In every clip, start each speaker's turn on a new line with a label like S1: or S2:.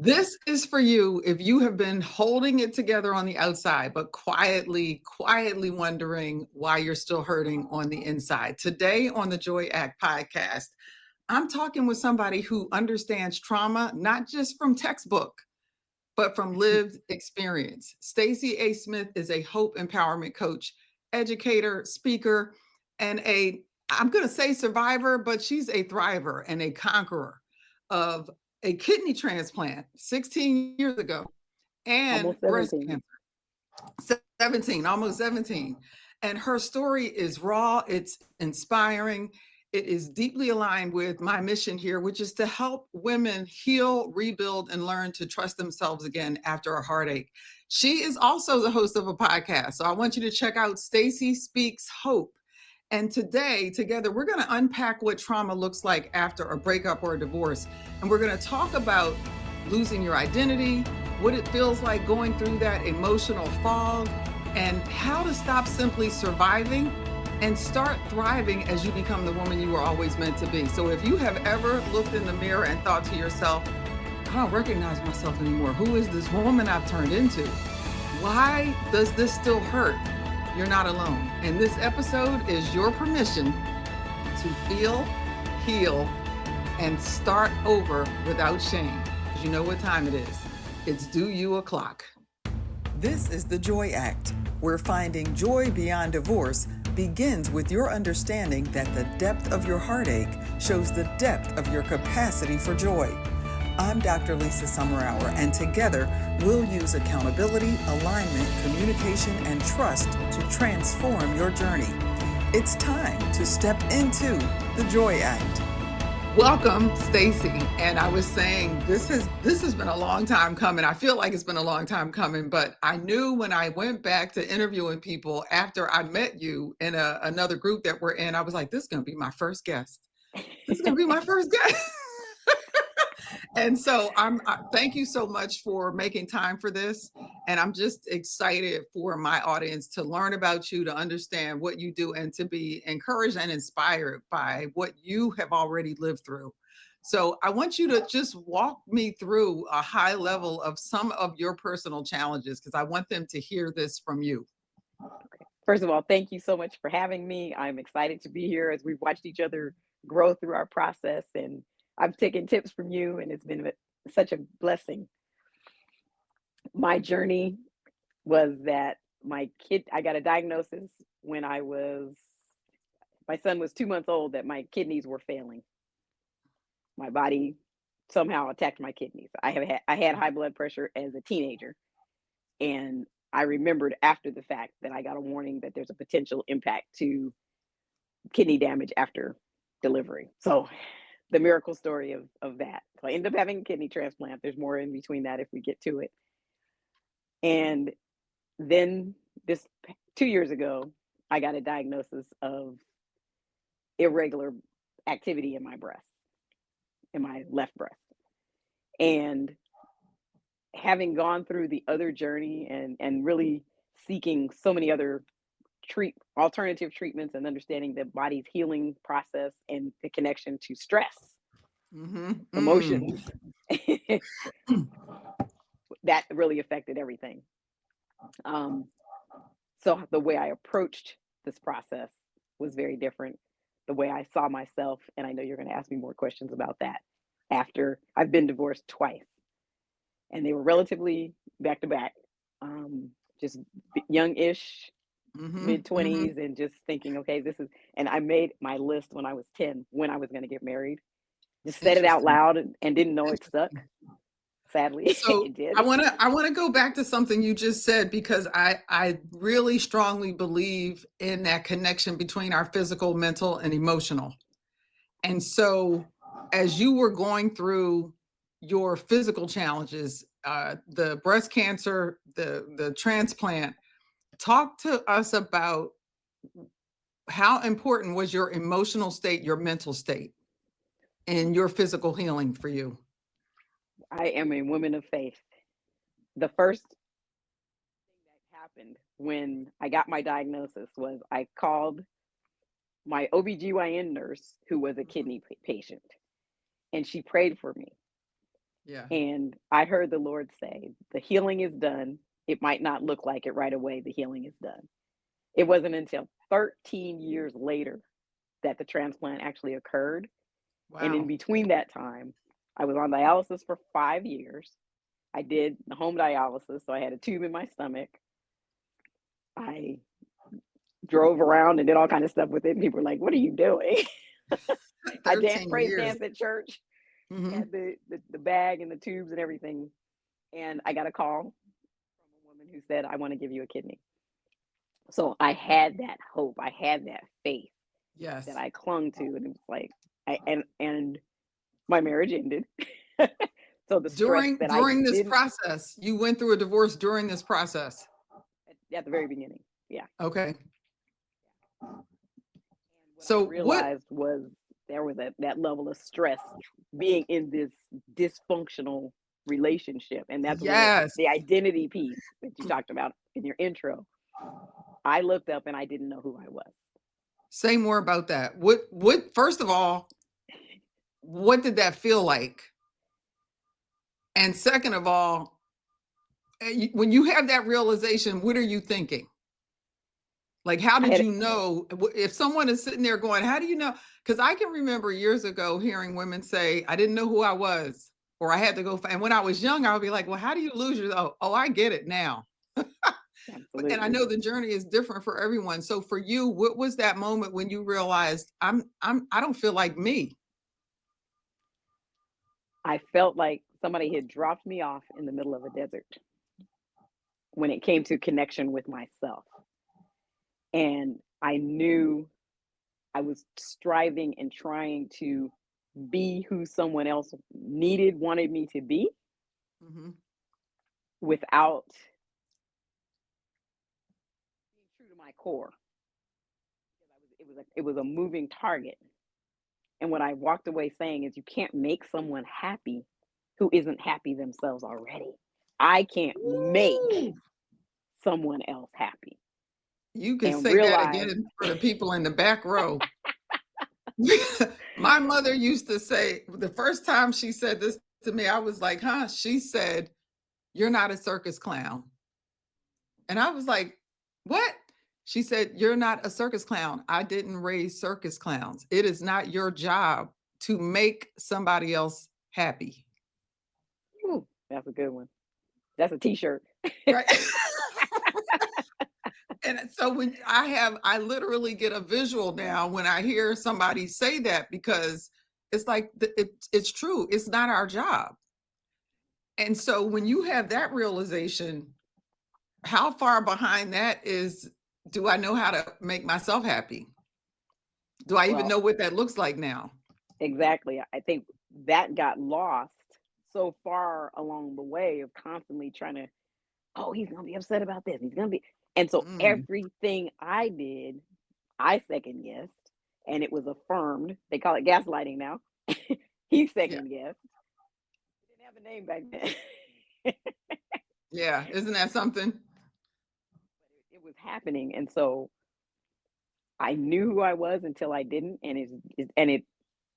S1: This is for you if you have been holding it together on the outside, but quietly wondering why you're still hurting on the inside. Today on the Joy Act podcast, I'm talking with somebody who understands trauma, not just from textbook, but from lived experience. Staci A. Smith is a hope empowerment coach, educator, speaker, and I'm going to say survivor, but she's a thriver and a conqueror of a kidney transplant 16 years ago and
S2: Almost
S1: breast
S2: 17.
S1: cancer 17, almost 17. And her story is raw, it's inspiring, it is deeply aligned with my mission here, which is to help women heal, rebuild, and learn to trust themselves again after a heartache. She is also the host of a podcast. So I want you to check out Staci Speaks Hope. And today, together, we're going to unpack what trauma looks like after a breakup or a divorce. And we're going to talk about losing your identity, what it feels like going through that emotional fog, and how to stop simply surviving and start thriving as you become the woman you were always meant to be. So if you have ever looked in the mirror and thought to yourself, I don't recognize myself anymore. Who is this woman I've turned into? Why does this still hurt? You're not alone. And this episode is your permission to feel, heal, and start over without shame. Because you know what time it is. It's due you o'clock. This is the Joy Act, where finding joy beyond divorce begins with your understanding that the depth of your heartache shows the depth of your capacity for joy. I'm Dr. Lisa Summerour, and together we'll use accountability, alignment, communication, and trust to transform your journey. It's time to step into the Joy Act. Welcome, Staci. And I was saying this has been a long time coming. I feel like it's been a long time coming, but I knew when I went back to interviewing people after I met you in another group that we're in, I was like, this is going to be my first guest. This is going to be my first guest. And so thank you so much for making time for this. And I'm just excited for my audience to learn about you, to understand what you do, and to be encouraged and inspired by what you have already lived through. So I want you to just walk me through a high level of some of your personal challenges, because I want them to hear this from you.
S2: Okay. First of all, thank you so much for having me. I'm excited to be here as we've watched each other grow through our process, and I've taken tips from you, and it's been such a blessing. My journey was that I got a diagnosis when my son was 2 months old, that my kidneys were failing. My body somehow attacked my kidneys. I had high blood pressure as a teenager, and I remembered after the fact that I got a warning that there's a potential impact to kidney damage after delivery. So the miracle story of that. So I ended up having a kidney transplant. There's more in between that if we get to it. And then 2 years ago, I got a diagnosis of irregular activity in my breast, in my left breast. And having gone through the other journey and really seeking so many other alternative treatments and understanding the body's healing process and the connection to stress, emotions, that really affected everything. So the way I approached this process was very different. The way I saw myself, and I know you're going to ask me more questions about that after I've been divorced twice, and they were relatively back to back, just young-ish, mid-20s, and just thinking, okay, and I made my list when I was 10 when I was going to get married. Just said it out loud and didn't know it stuck. Sadly,
S1: so
S2: it did.
S1: I want to go back to something you just said, because I really strongly believe in that connection between our physical, mental, and emotional. And so as you were going through your physical challenges, the breast cancer, the transplant, talk to us about how important was your emotional state, your mental state, and your physical healing for you.
S2: I am a woman of faith. The first thing that happened when I got my diagnosis was I called my OBGYN nurse, who was a kidney patient, and she prayed for me.
S1: Yeah.
S2: And I heard the Lord say, the healing is done. It might not look like it right away. The healing is done. It wasn't until 13 years later that the transplant actually occurred. And in
S1: Wow.
S2: between that time, I was on dialysis for 5 years. I did the home dialysis, so I had a tube in my stomach. I drove around and did all kind of stuff with it. And people were like, "What are you doing?" I
S1: 13
S2: praise
S1: years.
S2: danced at church,
S1: Hmm.
S2: had the bag and the tubes and everything. And I got a call from a woman who said, "I want to give you a kidney." So I had that hope, I had that faith that
S1: Yes.
S2: I clung to, and it was like, and my marriage ended. So the stress that I
S1: During this
S2: didn't
S1: process, you went through a divorce during this process.
S2: at the very beginning, yeah.
S1: Okay.
S2: And what I
S1: So what?
S2: realized was there was that level of stress being in this dysfunctional relationship, and that's where
S1: Yes.
S2: the identity piece that you talked about in your intro. I looked up and I didn't know who I was.
S1: Say more about that. What, first of all, what did that feel like? And second of all, when you have that realization, what are you thinking? Like, how
S2: I
S1: did
S2: had
S1: you know? If someone is sitting there going, how do you know? Because I can remember years ago hearing women say, I didn't know who I was, or I had to go. And when I was young, I would be like, well, how do you lose your, oh, I get it now. And I
S2: absolutely.
S1: know the journey is different for everyone. So for you, what was that moment when you realized I don't feel like me?
S2: I felt like somebody had dropped me off in the middle of a desert when it came to connection with myself. And I knew I was striving and trying to be who someone else wanted me to be
S1: Hmm.
S2: without being true to my core. It was a moving target. And what I walked away saying is you can't make someone happy who isn't happy themselves already. I can't make
S1: Ooh,
S2: someone else happy.
S1: you could
S2: And
S1: say that
S2: realize
S1: again for the people in the back row. My mother used to say, the first time she said this to me, I was like, huh? She said, you're not a circus clown. And I was like, what? She said, you're not a circus clown. I didn't raise circus clowns. It is not your job to make somebody else happy.
S2: ooh, that's a good one. That's a t-shirt.
S1: Right. And so when I literally get a visual now when I hear somebody say that, because it's like it's true. It's not our job. And so when you have that realization, how far behind that is, do I know how to make myself happy? Do I even
S2: Well,
S1: know what that looks like now?
S2: exactly. I think that got lost so far along the way of constantly trying to, oh, he's gonna be upset about this. He's gonna be, and so
S1: Mm,
S2: everything I did, I second guessed, and it was affirmed. They call it gaslighting now. He
S1: yeah,
S2: second guessed. He didn't have a name back then.
S1: yeah. Isn't that something?
S2: It was happening, and so I knew who I was until I didn't, and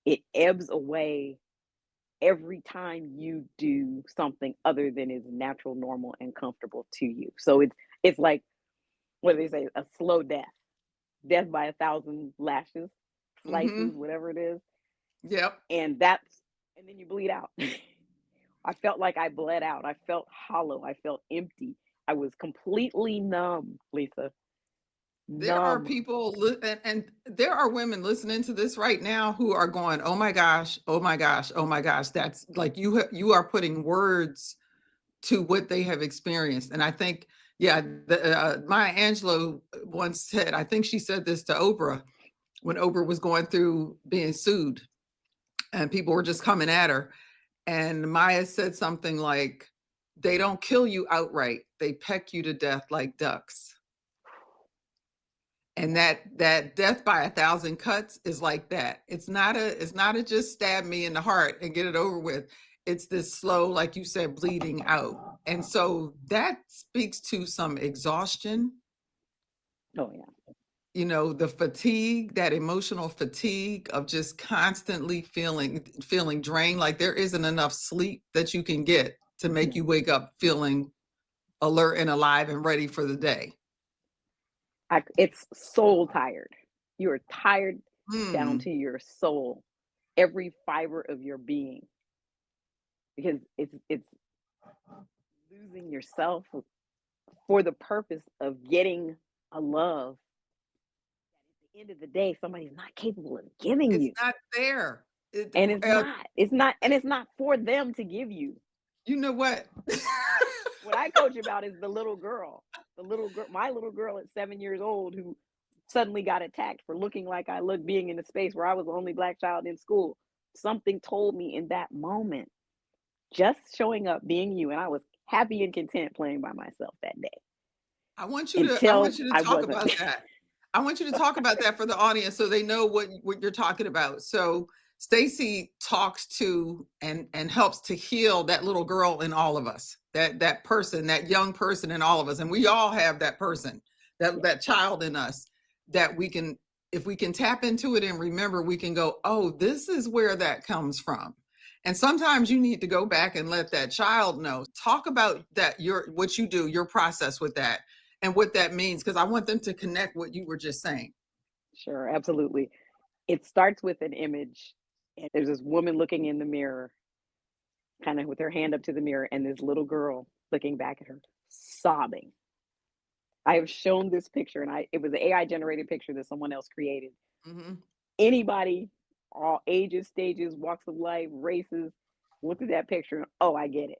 S2: it ebbs away every time you do something other than is natural, normal, and comfortable to you. So it's like what do they say, a slow death, death by a thousand lashes, slices,
S1: Mm-hmm.
S2: whatever it is,
S1: Yep.
S2: and and then you bleed out. I felt like I bled out. I felt hollow. I felt empty. I was completely numb, Lisa.
S1: There are
S2: Numb.
S1: people, and there are women listening to this right now who are going, "Oh my gosh, oh my gosh, oh my gosh." That's like you are putting words to what they have experienced. And I think, yeah, Maya Angelou once said, I think she said this to Oprah when Oprah was going through being sued, and people were just coming at her. And Maya said something like, "They don't kill you outright; they peck you to death like ducks." And that death by a thousand cuts is like that. It's not a just stab me in the heart and get it over with. It's this slow, like you said, bleeding out. And so that speaks to some exhaustion.
S2: Oh yeah.
S1: you know, the fatigue, that emotional fatigue of just constantly feeling drained, like there isn't enough sleep that you can get to make you wake up feeling alert and alive and ready for the day.
S2: It's soul tired. You're tired down
S1: Mm,
S2: to your soul, every fiber of your being, because it's losing yourself for the purpose of getting a love at the end of the day somebody's not capable of giving
S1: it's
S2: you.
S1: not there. It,
S2: And it's not for them to give you.
S1: you know what?
S2: What I coach about is my little girl at 7 years old who suddenly got attacked for looking like I looked, being in a space where I was the only black child in school. Something told me in that moment, just showing up, being you, and I was happy and content playing by myself that day
S1: I
S2: until
S1: want you to
S2: I
S1: talk
S2: wasn't.
S1: about that. I want you to talk about that for the audience so they know what you're talking about. So Staci talks to and helps to heal that little girl in all of us, that person, that young person in all of us. And we all have that person,
S2: Yeah,
S1: that child in us that we can, if we can tap into it and remember, we can go, oh, this is where that comes from. And sometimes you need to go back and let that child know. Talk about that, what you do, your process with that and what that means, because I want them to connect what you were just saying.
S2: sure, absolutely. It starts with an image, and there's this woman looking in the mirror, kind of with her hand up to the mirror, and this little girl looking back at her, sobbing. I have shown this picture, and it was an AI generated picture that someone else created.
S1: Hmm.
S2: Anybody, all ages, stages, walks of life, races, look at that picture and, oh, I get it.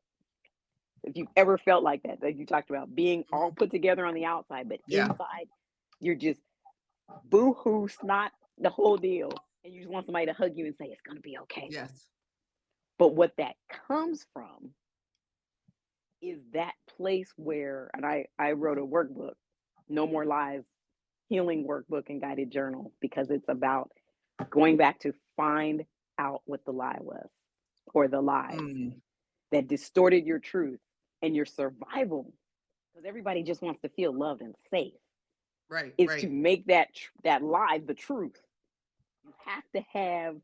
S2: If you've ever felt like that, like you talked about being all
S1: Hmm.
S2: put together on the outside, but
S1: Yeah.
S2: inside you're just boo hoo, snot, the whole deal. And you just want somebody to hug you and say, it's going to be okay.
S1: Yes.
S2: But what that comes from is that place where, and I wrote a workbook, No More Lies, healing workbook and guided journal, because it's about going back to find out what the lie was, or the lies
S1: Mm.
S2: that distorted your truth and your survival, because everybody just wants to feel loved and safe,
S1: Right.
S2: is to
S1: Right.
S2: make that lie the truth. You have to have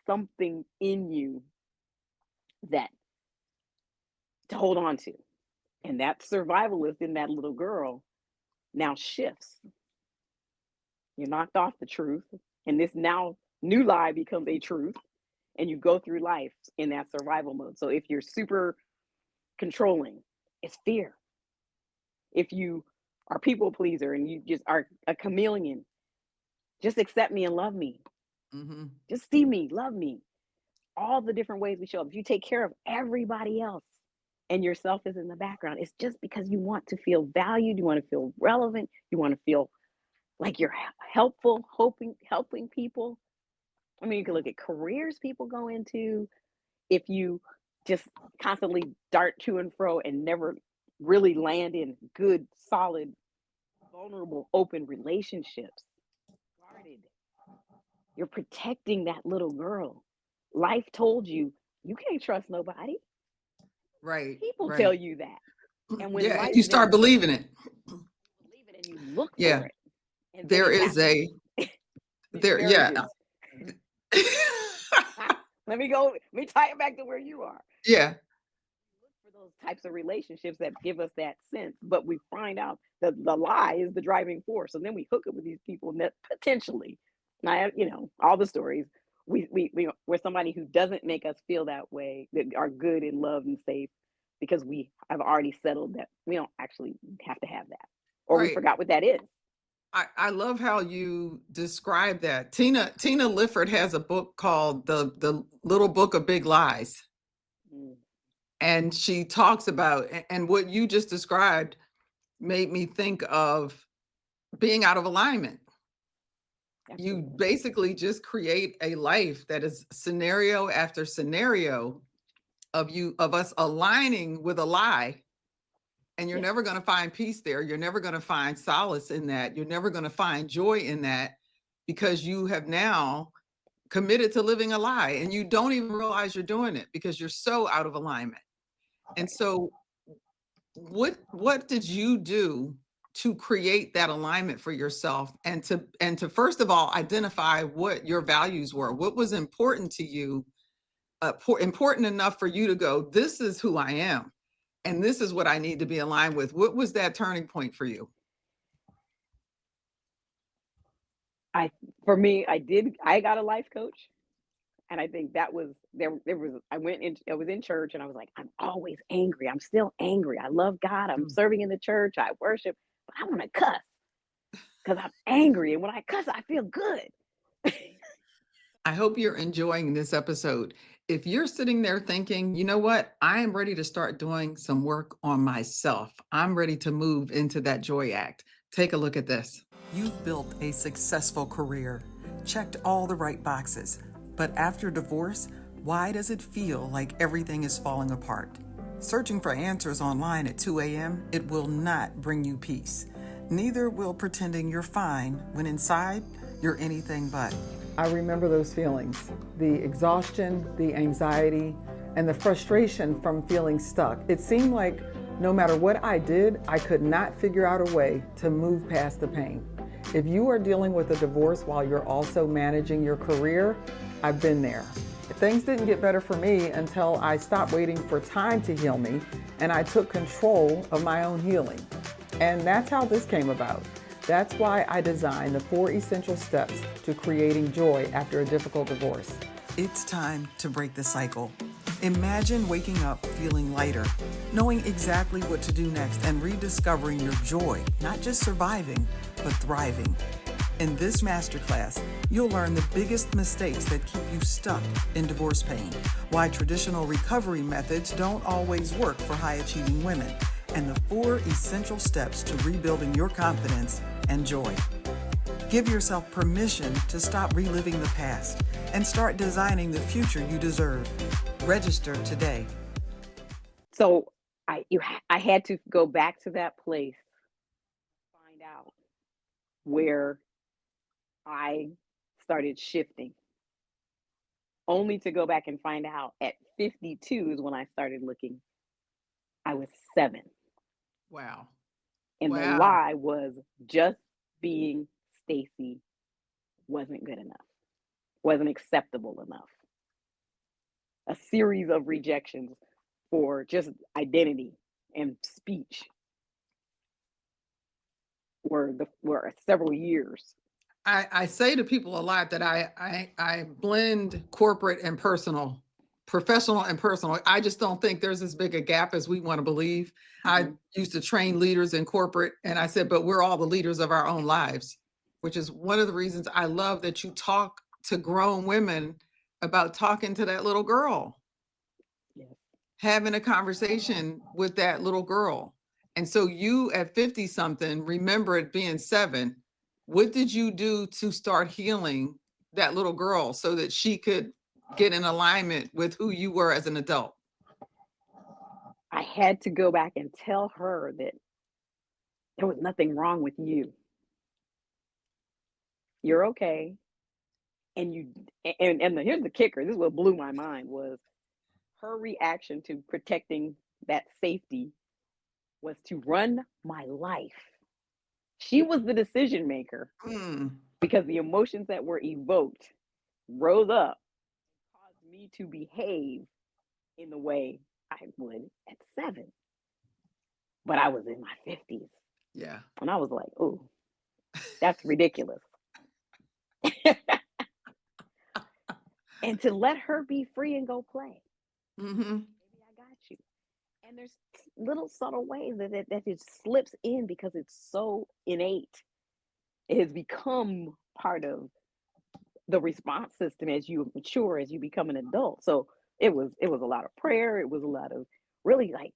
S2: something in you that to hold on to, and that survivalist in that little girl now shifts. You're knocked off the truth, and this now new lie becomes a truth, and you go through life in that survival mode. So if you're super controlling, it's fear. If you are people pleaser and you just are a chameleon, just accept me and love me.
S1: Hmm.
S2: Just see me, love me. All the different ways we show up. If you take care of everybody else and yourself is in the background, it's just because you want to feel valued, you want to feel relevant, you want to feel like you're helpful, helping people. I mean, you can look at careers people go into. If you just constantly dart to and fro and never really land in good, solid, vulnerable, open relationships, guarded, you're protecting that little girl. Life told you you can't trust nobody.
S1: Right.
S2: People tell
S1: Right.
S2: you that. And when
S1: Yeah. And
S2: life
S1: you
S2: then
S1: start believing it.
S2: believe it and you look
S1: Yeah.
S2: for it, and then
S1: There
S2: it
S1: is
S2: happens.
S1: a,
S2: Many
S1: there. Yeah.
S2: marriages. Let me tie it back to where you are.
S1: Yeah.
S2: Look for those types of relationships that give us that sense, but we find out that the lie is the driving force. And then we hook up with these people that potentially, now, all the stories, we're somebody who doesn't make us feel that way, that are good and loved and safe, because we have already settled that we don't actually have to have that, or we
S1: Right.
S2: forgot what that is.
S1: I love how you describe that. Tina Lifford has a book called the Little Book of Big Lies.
S2: Mm,
S1: And she talks about, and what you just described made me think of being out of alignment. You
S2: absolutely.
S1: basically just create a life that is scenario after scenario of us aligning with a lie, and you're
S2: Yeah.
S1: never going to find peace there. You're never going to find solace in that. You're never going to find joy in that, because you have now committed to living a lie and you don't even realize you're doing it because you're so out of alignment. And
S2: Right.
S1: so what did you do to create that alignment for yourself, and to first of all identify what your values were, what was important to you, important enough for you to go, this is who I am, and this is what I need to be aligned with. What was that turning point for you?
S2: I For me, I got a life coach, and I think that was there was I was in church and I was like, I'm always angry. I'm still angry. I love God. I'm
S1: Mm.
S2: serving in the church. I worship, but I want to cuss because I'm angry. And when I cuss, I feel good.
S1: I hope you're enjoying this episode. If you're sitting there thinking, you know what, I am ready to start doing some work on myself, I'm ready to move into that joy act, take a look at this. You've built a successful career, checked all the right boxes, but after divorce, why does it feel like everything is falling apart? Searching for answers online at 2 a.m., it will not bring you peace. Neither will pretending you're fine when inside you're anything but. I remember those feelings, the exhaustion, the anxiety, and the frustration from feeling stuck. It seemed like no matter what I did, I could not figure out a way to move past the pain. If you are dealing with a divorce while you're also managing your career, I've been there. Things didn't get better for me until I stopped waiting for time to heal me and I took control of my own healing. And that's how this came about. That's why I designed the 4 essential steps to creating joy after a difficult divorce. It's time to break the cycle. Imagine waking up feeling lighter, knowing exactly what to do next, and rediscovering your joy, not just surviving, but thriving. In this masterclass, you'll learn the biggest mistakes that keep you stuck in divorce pain, why traditional recovery methods don't always work for high-achieving women, and the 4 essential steps to rebuilding your confidence and joy. Give yourself permission to stop reliving the past and start designing the future you deserve. Register today.
S2: So I had to go back to that place, find out where I started shifting, only to go back and find out at 52 is when I started looking. I was 7.
S1: Wow.
S2: And the
S1: Wow.
S2: lie was just being Stacy wasn't good enough, wasn't acceptable enough. A series of rejections for just identity and speech were several years.
S1: I say to people a lot that I blend corporate and personal, professional and personal. I just don't think there's as big a gap as we want to believe. I
S2: Mhm.
S1: used to train leaders in corporate, and I said, but we're all the leaders of our own lives, which is one of the reasons I love that you talk to grown women about talking to that little girl,
S2: Yes.
S1: having a conversation with that little girl. And so you at 50 something, remember it being 7. What did you do to start healing that little girl so that she could get in alignment with who you were as an adult?
S2: I had to go back and tell her that there was nothing wrong with you. You're okay. And here's the kicker. This is what blew my mind was her reaction to protecting that safety was to run my life. She was the decision maker
S1: Mm,
S2: because the emotions that were evoked rose up, caused me to behave in the way I would at 7. But I was in my 50s.
S1: yeah.
S2: And I was like, oh, that's ridiculous. And to let her be free and go play.
S1: Hmm.
S2: Maybe I got you. And there's little subtle ways that it slips in because it's so innate. It has become part of the response system as you mature, as you become an adult. So it was a lot of prayer. It was a lot of really like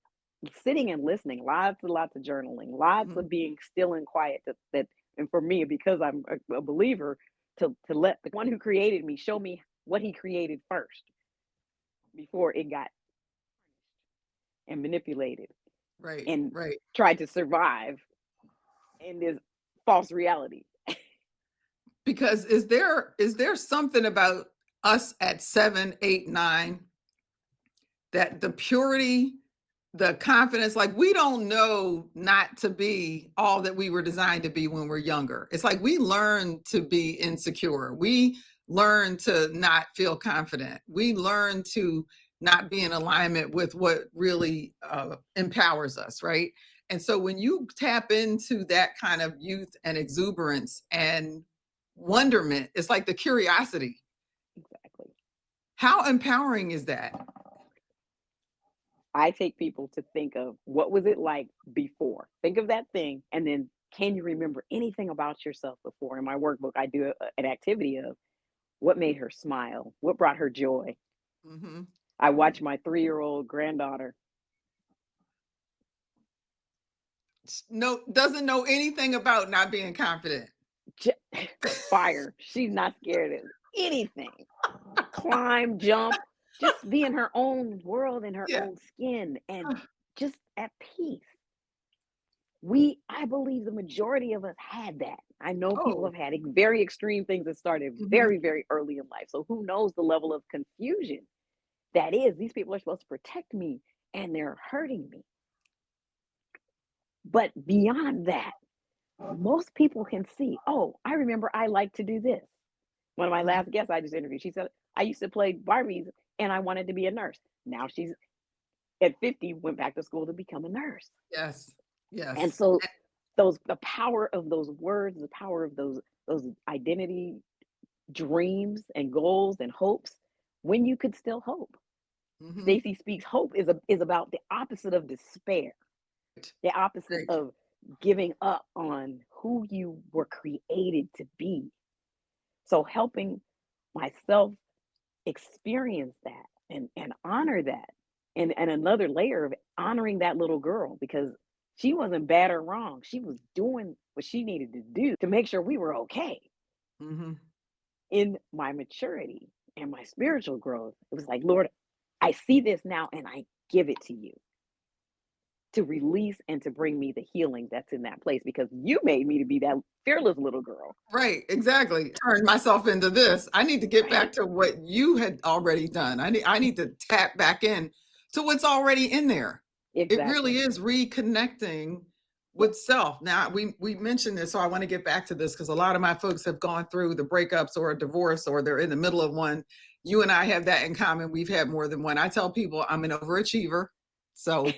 S2: sitting and listening, lots of journaling, lots
S1: Hmm.
S2: of being still and quiet. And for me, because I'm a believer, to let the one who created me show me what he created first before it got and manipulated
S1: Right,
S2: and
S1: right.
S2: tried to survive in this false reality.
S1: Because is there something about us at 7, 8, 9 that the purity the confidence, like we don't know not to be all that we were designed to be when we're younger. It's like we learn to be insecure. We learn to not feel confident. We learn to not be in alignment with what really empowers us, right? And so when you tap into that kind of youth and exuberance and wonderment, it's like the curiosity.
S2: Exactly.
S1: How empowering is that?
S2: I take people to think of what was it like before. Think of that thing, and then can you remember anything about yourself before? In my workbook, I do an activity of what made her smile, what brought her joy.
S1: Mm-hmm.
S2: I watch my 3-year-old granddaughter.
S1: No, doesn't know anything about not being confident.
S2: Fire. She's not scared of anything. Climb, jump, just be in her own world, in her
S1: Yeah.
S2: own skin, and just at peace. I believe the majority of us had that. I know people
S1: Oh.
S2: have had very extreme things that started
S1: Mhm.
S2: very, very early in life. So who knows the level of confusion that is? These people are supposed to protect me and they're hurting me. But beyond that, most people can see, oh, I remember I like to do this. One of my
S1: Mhm.
S2: last guests I just interviewed, she said, I used to play Barbies and I wanted to be a nurse. Now she's at 50, went back to school to become a nurse.
S1: Yes.
S2: And
S1: Yes.
S2: so the power of those words, the power of those identity dreams and goals and hopes, when you could still hope.
S1: Mhm.
S2: Stacy speaks hope is about the opposite of despair, the opposite
S1: Right.
S2: of giving up on who you were created to be. So helping myself experience that and honor that. And another layer of honoring that little girl because she wasn't bad or wrong. She was doing what she needed to do to make sure we were okay.
S1: Mhm.
S2: In my maturity and my spiritual growth, it was like, Lord, I see this now and I give it to you to release and to bring me the healing that's in that place because you made me to be that fearless little girl.
S1: Right, exactly. Turn myself into this. I need to get back
S2: Right.
S1: to what you had already done. I need to tap back in to what's already in there. It really
S2: Exactly.
S1: is reconnecting
S2: Yes.
S1: with self. Now, we mentioned this, so I want to get back to this because a lot of my folks have gone through the breakups or a divorce or they're in the middle of one. You and I have that in common. We've had more than one. I tell people I'm an overachiever. So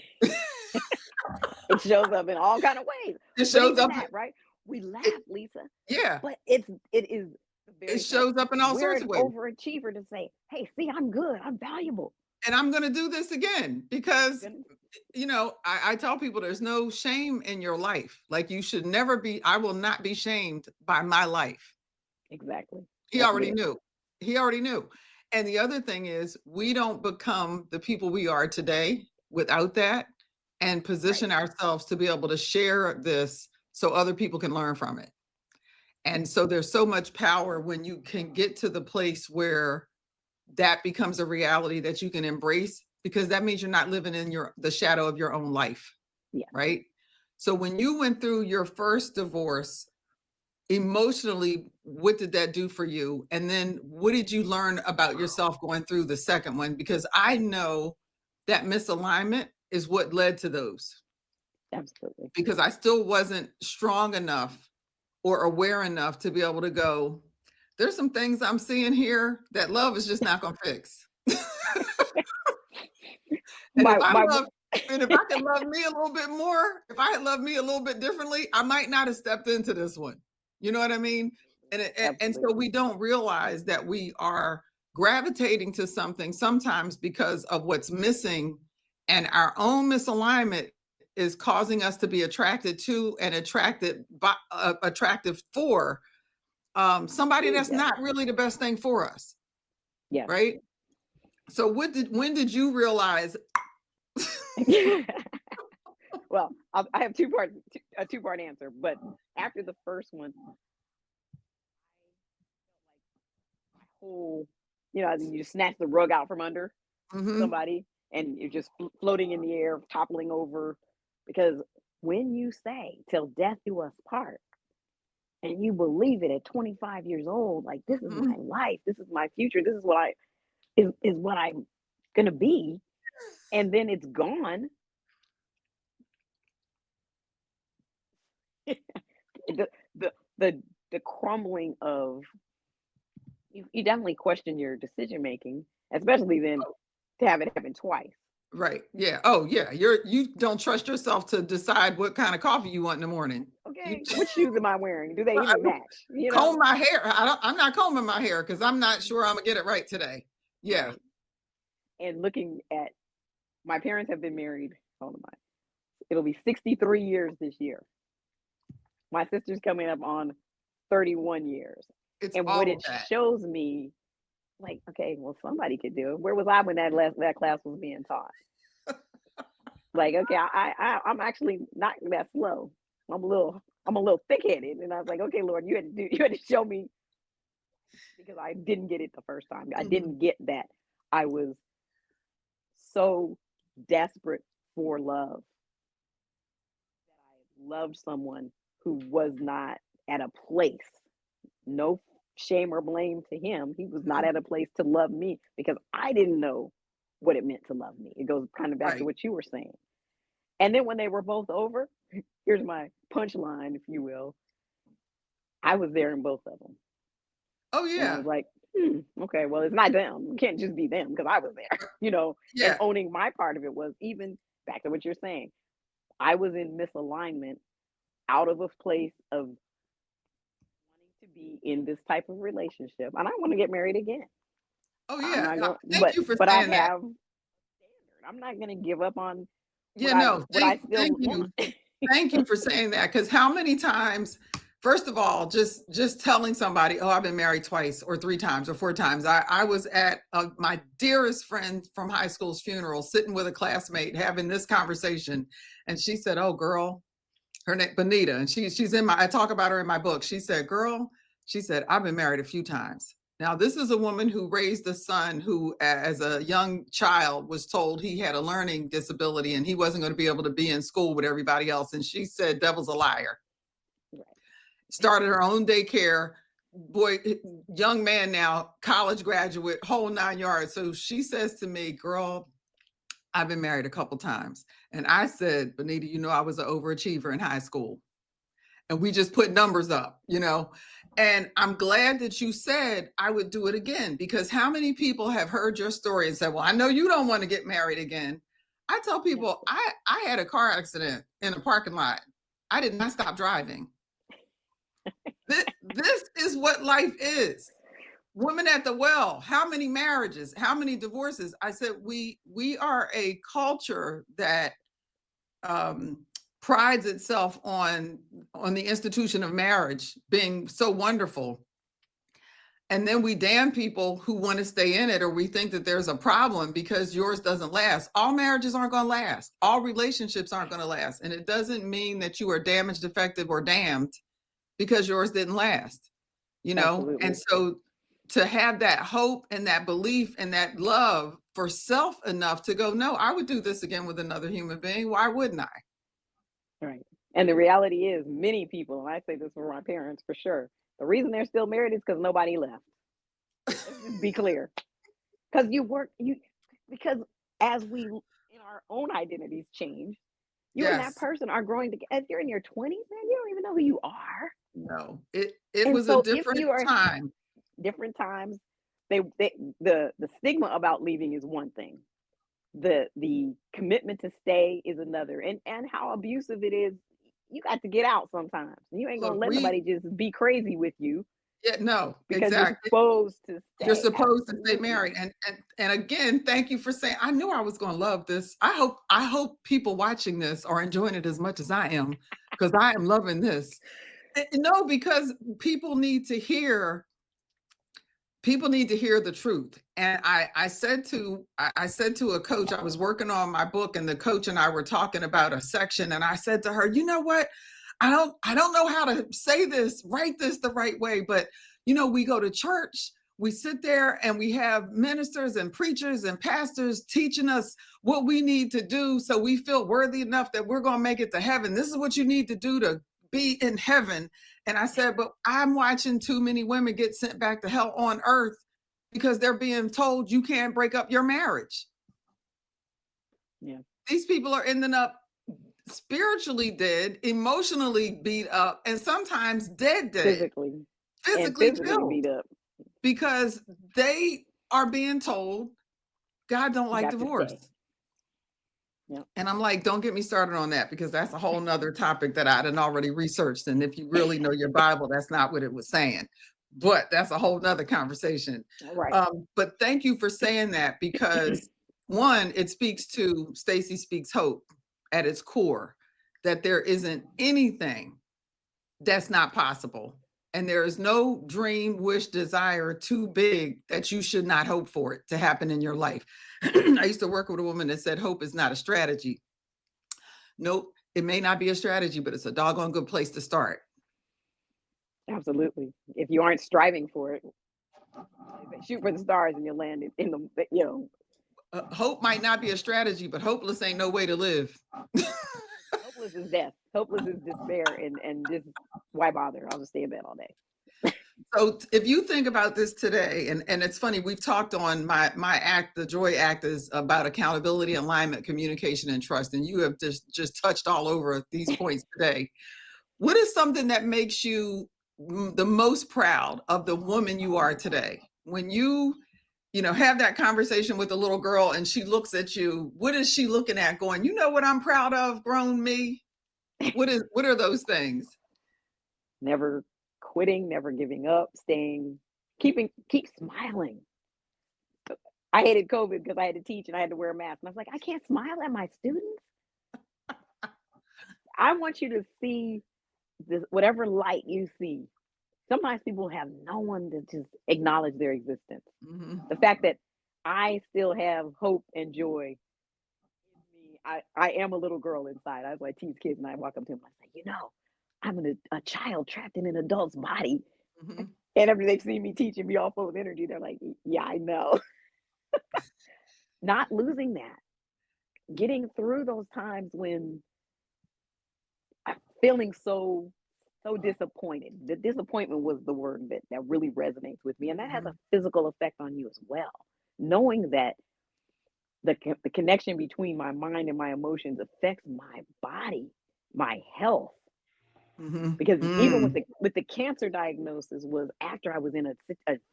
S2: It shows up in all kind of ways.
S1: it
S2: But
S1: shows
S2: even
S1: up.
S2: that, right? We
S1: It,
S2: laugh, Lisa,
S1: yeah,
S2: but it is the
S1: it
S2: very fact
S1: shows up in all
S2: we're
S1: sorts
S2: an
S1: of ways.
S2: overachiever to say, hey, see, I'm good, I'm valuable.
S1: And I'm going to do this again because
S2: Gonna-
S1: I tell people there's no shame in your life. Like you should never be, I will not be shamed by my life.
S2: Exactly.
S1: He
S2: That's
S1: already
S2: good.
S1: knew. He already knew. And the other thing is, we don't become the people we are today without that and
S2: Right.
S1: position ourselves to be able to share this so other people can learn from it. And so there's so much power when you can get to the place where that becomes a reality that you can embrace because that means you're not living in the shadow of your own life,
S2: Yeah.
S1: right? So when you went through your first divorce, emotionally, what did that do for you? And then what did you learn about yourself going through the second one? Because I know that misalignment is what led to those
S2: Absolutely.
S1: because I still wasn't strong enough or aware enough to be able to go, there's some things I'm seeing here that love is just not going to fix. And
S2: My my wo-
S1: if I could love me a little bit more, if I had loved me a little bit differently, I might not have stepped into this one. You know what I mean? And so
S2: Absolutely.
S1: we don't realize that we are gravitating to something sometimes because of what's missing, and our own misalignment is causing us to be attracted to and attractive for somebody
S2: Ooh,
S1: that's
S2: yes.
S1: not really the best thing for us,
S2: Yes.
S1: right? So when did you realize?
S2: Well, I have a two-part answer, but after the first one, my whole, you just snatch the rug out from under
S1: Mhm.
S2: somebody and you're just floating in the air, toppling over. Because when you say, till death do us part, and you believe it at 25 years old, like, this is my
S1: Mhm.
S2: life, this is my future, this is is what I'm going to be, and then it's gone. the crumbling of you definitely question your decision making, especially then to have it happen twice.
S1: Right. Yeah. Oh, yeah. You don't trust yourself to decide what kind of coffee you want in the morning. You
S2: Okay, which shoes am I wearing? Do they
S1: I
S2: even
S1: don't
S2: match? You
S1: comb
S2: know,
S1: my hair. I'm not combing my hair because I'm not sure I'm gonna get it right today. Yeah.
S2: right. And looking at my parents have been married. Hold on, it'll be 63 years this year. My sister's coming up on 31 years.
S1: It's
S2: And what
S1: all of
S2: it
S1: that.
S2: shows me, like, okay, well, somebody could do it. Where was I when that class was being taught? Like, okay, I'm actually not that slow. I'm a little thick headed, and I was like, okay, Lord, you had to show me because I didn't get it the first time. I
S1: Mhm.
S2: didn't get that. I was so desperate for love that I loved someone who was not at a place. No shame or blame to him. He was not
S1: Mhm.
S2: at a place to love me because I didn't know what it meant to love me. It goes kind of back to
S1: Right.
S2: what you were saying. And then when they were both over, here's my punchline, if you will. I was there in both of them.
S1: Oh
S2: And I
S1: yeah.
S2: was like, okay, well, it's not them. It can't just be them because I was there, you know. And
S1: Yeah.
S2: owning my part of it was even back to what you're saying. I was in misalignment out of a place of wanting to be in this type of relationship. And I want to get married again.
S1: Oh
S2: I'm
S1: yeah.
S2: not going,
S1: Thank you for
S2: but I
S1: saying that.
S2: have standard. I'm not going to give up on
S1: Yeah, no,
S2: what I
S1: thank
S2: still want.
S1: you. Thank you for saying that. Because how many times, first of all, just telling somebody, oh, I've been married twice or three times or four times. I was at my dearest friend from high school's funeral, sitting with a classmate, having this conversation. And she said, oh, girl, her name Benita. And she's in I talk about her in my book. She said, girl, she said, I've been married a few times. Now, this is a woman who raised a son who, as a young child, was told he had a learning disability and he wasn't going to be able to be in school with everybody else. And she said, devil's a liar.
S2: Right.
S1: Started her own daycare. Boy, young man now, college graduate, whole 9 yards. So she says to me, girl, I've been married a couple times. And I said, Benita, you know, I was an overachiever in high school. And we just put numbers up, you know. And I'm glad that you said I would do it again, because how many people have heard your story and said, well, I know you don't want to get married again. I tell
S2: Yeah.
S1: people I had a car accident in a parking lot. I did not stop driving. This is what life is. Women at the well, how many marriages, how many divorces? I said we are a culture that um, prides itself on the institution of marriage being so wonderful, and then we damn people who want to stay in it, or we think that there's a problem because yours doesn't last. All marriages aren't going to last. All relationships aren't going to last, and it doesn't mean that you are damaged, defective, or damned because yours didn't last. You know, and
S2: Absolutely.
S1: so to have that hope and that belief and that love for self enough to go, no, I would do this again with another human being. Why wouldn't I?
S2: Right. And the reality is, many people, and I say this for my parents for sure, the reason they're still married is because nobody left. Let's just be clear. Because because as in our own identities change, you and that
S1: Yes.
S2: person are growing together. As you're in your 20s, man, you don't even know who you are.
S1: No, it
S2: And
S1: was a
S2: so if
S1: different
S2: you are
S1: time.
S2: different times, they the stigma about leaving is one thing. The commitment to stay is another. And how abusive it is, you got to get out sometimes. You ain't gonna
S1: Look,
S2: let nobody just be crazy with you
S1: yeah, no,
S2: because you're
S1: exactly.
S2: supposed to
S1: You're
S2: stay.
S1: supposed to stay
S2: Absolutely.
S1: married. And again, thank you for saying, I knew I was going to love this. I hope people watching this are enjoying it as much as I am, because I am loving this. No, because people need to hear the truth. And I said to a coach, I was working on my book, and the coach and I were talking about a section, and I said to her, you know what, I don't know how to say this, write this the right way, but you know, we go to church, we sit there, and we have ministers and preachers and pastors teaching us what we need to do so we feel worthy enough that we're going to make it to heaven. This is what you need to do to be in heaven. And I said, but I'm watching too many women get sent back to hell on earth because they're being told you can't break up your marriage.
S2: Yeah.
S1: These people are ending up spiritually dead, emotionally beat up, and sometimes dead,
S2: physically and
S1: physically
S2: physically
S1: killed
S2: beat up.
S1: because they are being told God don't
S2: You
S1: like
S2: got to
S1: divorce.
S2: stay. Yep.
S1: And I'm like, don't get me started on that because that's a whole nother topic that I done already researched. And if you really know your Bible, that's not what it was saying. But that's a whole nother conversation.
S2: All right.
S1: But thank you for saying that because one, it speaks to Staci Speaks Hope at its core, that there isn't anything that's not possible. And there is no dream, wish, desire too big that you should not hope for it to happen in your life. I used to work with a woman that said hope is not a strategy. Nope, it may not be a strategy, but it's a doggone good place to start.
S2: Absolutely. If you aren't striving for it, shoot for the stars and you'll land in the,
S1: Hope might not be a strategy, but hopeless ain't no way to live.
S2: hopeless is death. Hopeless is despair. And just, why bother? I'll just stay in bed all day.
S1: So if you think about this today, and it's funny, we've talked on my act, the Joy Act is about accountability, alignment, communication, and trust. And you have just touched all over these points today. What is something that makes you the most proud of the woman you are today? When you know, have that conversation with a little girl and she looks at you, what is she looking at going, you know what I'm proud of, grown me? What are those things?
S2: Never quitting, never giving up, keep smiling. I hated COVID because I had to teach and I had to wear a mask. And I was like, I can't smile at my students. I want you to see this, whatever light you see. Sometimes people have no one to just acknowledge their existence.
S1: Mm-hmm.
S2: The fact that I still have hope and joy in me. I am a little girl inside. I was like tease kids and I walk up to them and I say, I'm a child trapped in an adult's body.
S1: Mm-hmm.
S2: And after they see me teach and be all full of energy, they're like, yeah, I know. Not losing that. Getting through those times when I'm feeling so disappointed. The disappointment was the word that really resonates with me. And that has
S1: Mm-hmm.
S2: a physical effect on you as well. Knowing that the connection between my mind and my emotions affects my body, my health.
S1: Mm-hmm.
S2: Because even
S1: Mm.
S2: with the cancer diagnosis was after I was in a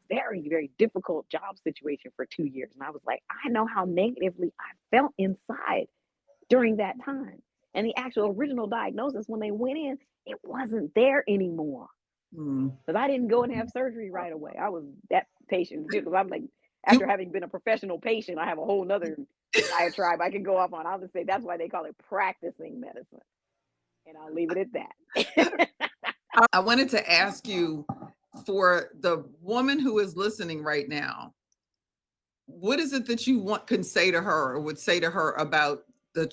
S2: very, very difficult job situation for 2 years. And I was like, I know how negatively I felt inside during that time. And the actual original diagnosis, when they went in, it wasn't there anymore.
S1: Mm.
S2: Because I didn't go and have surgery right away. I was that patient too. Because I'm like,
S1: You
S2: after having been a professional patient, I have a whole nother diatribe I can go off on. I'll just say that's why they call it practicing medicine. And I'll leave it at that.
S1: I wanted to ask you, for the woman who is listening right now, what is it that you can say to her or would say to her about the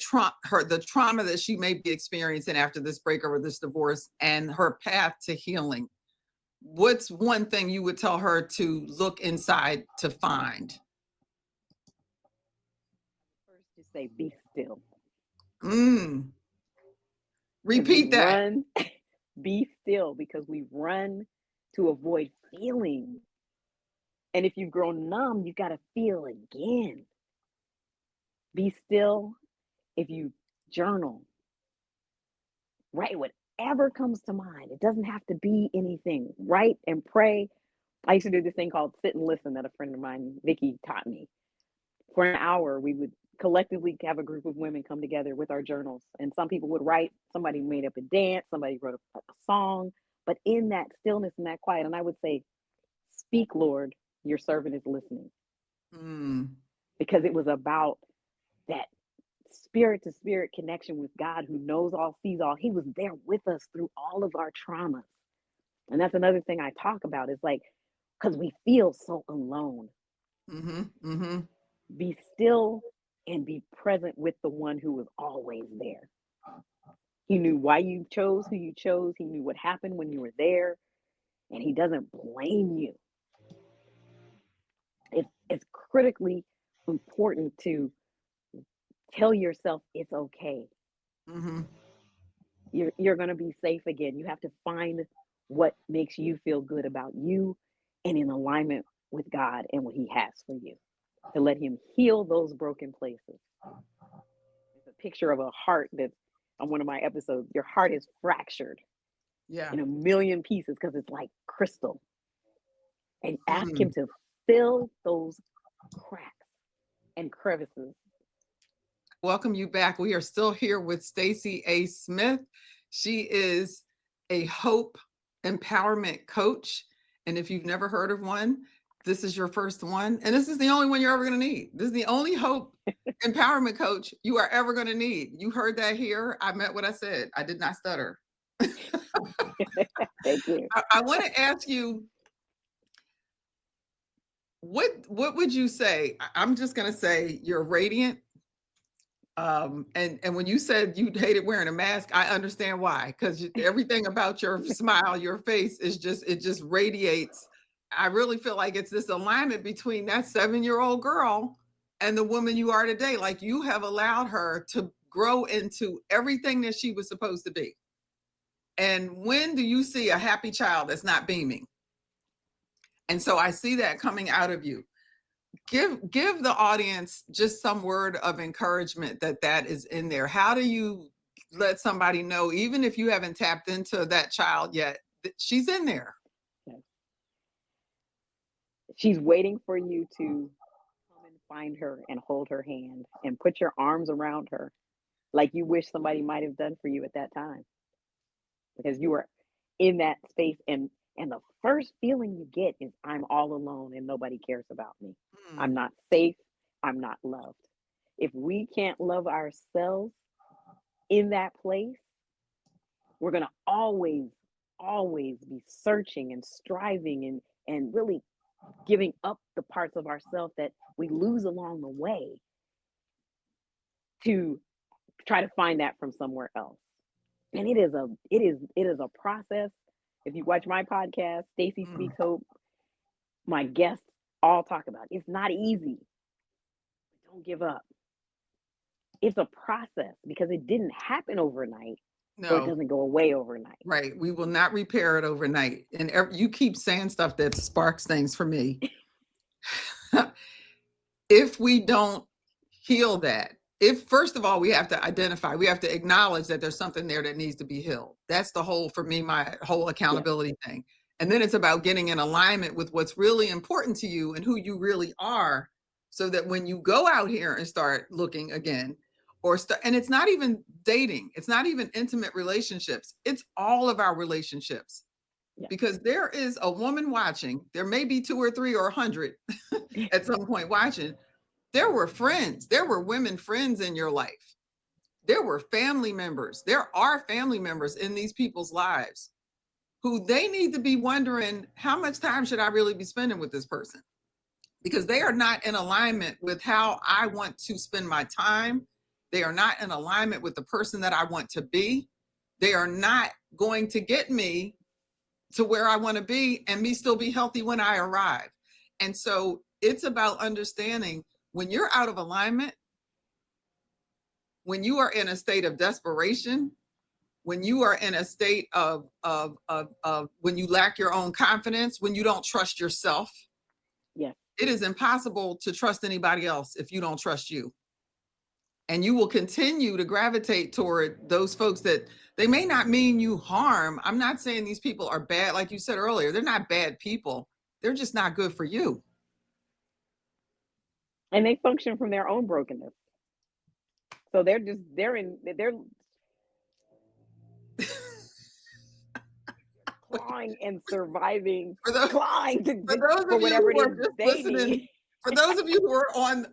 S1: trauma that she may be experiencing after this breakup or this divorce and her path to healing? What's one thing you would tell her to look inside to find?
S2: First, just say, be still.
S1: Mm.
S2: Because we
S1: Repeat that.
S2: run, be still, because we run to avoid feeling. And if you've grown numb, you've got to feel again. Be still. If you journal, write whatever comes to mind. It doesn't have to be anything. Write and pray. I used to do this thing called sit and listen that a friend of mine, Vicky, taught me. For an hour, we would collectively have a group of women come together with our journals. And some people would write, somebody made up a dance, somebody wrote a song. But in that stillness and that quiet, and I would say, speak, Lord, your servant is listening.
S1: Mm.
S2: Because it was about that spirit to spirit connection with God who knows all, sees all. He was there with us through all of our traumas. And that's another thing I talk about is like, because we feel so alone.
S1: Mm-hmm. Mm-hmm.
S2: Be still and be present with the one who was always there. He knew why you chose who you chose. He knew what happened when you were there. And he doesn't blame you. It's critically important to tell yourself it's okay.
S1: Mm-hmm.
S2: You're going to be safe again. You have to find what makes you feel good about you and in alignment with God and what he has for you, to let him heal those broken places. It's a picture of a heart that's on one of my episodes, your heart is fractured
S1: Yeah.
S2: in a million pieces because it's like crystal. And ask him
S1: Mm.
S2: to fill those cracks and crevices.
S1: Welcome you back. We are still here with Staci A. Smith. She is a hope empowerment coach. And if you've never heard of one, this is your first one. And this is the only one you're ever going to need. This is the only hope empowerment coach you are ever going to need. You heard that here. I meant what I said. I did not stutter.
S2: Thank you.
S1: I want to ask you, what would you say? I'm just going to say you're radiant. And when you said you hated wearing a mask, I understand why, because everything about your smile, your face is just, it just radiates. I really feel like it's this alignment between that 7-year-old girl and the woman you are today. Like, you have allowed her to grow into everything that she was supposed to be. And when do you see a happy child that's not beaming? And so I see that coming out of you. Give the audience just some word of encouragement that is in there. How do you let somebody know, even if you haven't tapped into that child yet, that she's in there?
S2: Yes. She's waiting for you to come and find her and hold her hand and put your arms around her like you wish somebody might have done for you at that time, because you were in that space. And the first feeling you get is, I'm all alone and nobody cares about me. I'm not safe. I'm not loved. If we can't love ourselves in that place, we're going to always be searching and striving and really giving up the parts of ourselves that we lose along the way to try to find that from somewhere else. And it is a process. If you watch my podcast, Staci Speaks Hope, my guests all talk about it. It's not easy. Don't give up. It's a process because it didn't happen overnight. No. So it doesn't go away overnight.
S1: Right. We will not repair it overnight. And you keep saying stuff that sparks things for me. If we don't heal that, first of all, we have to identify, we have to acknowledge that there's something there that needs to be healed. That's the whole, for me, my whole accountability thing. And then it's about getting in alignment with what's really important to you and who you really are, so that when you go out here and start looking again, and it's not even dating, it's not even intimate relationships, it's all of our relationships. Because there is a woman watching, there may be 2 or 3 or 100 at some point watching. There were friends, there were women friends in your life. There were family members. There are family members in these people's lives who they need to be wondering, how much time should I really be spending with this person? Because they are not in alignment with how I want to spend my time. They are not in alignment with the person that I want to be. They are not going to get me to where I want to be and me still be healthy when I arrive. And so it's about understanding, when you're out of alignment, when you are in a state of desperation, when you are in a state of when you lack your own confidence, when you don't trust yourself, it is impossible to trust anybody else if you don't trust you. And you will continue to gravitate toward those folks that they may not mean you harm. I'm not saying these people are bad. Like you said earlier, they're not bad people. They're just not good for you.
S2: And they function from their own brokenness. So they're clawing and surviving, clawing for whatever it is they need.
S1: For those of you who are on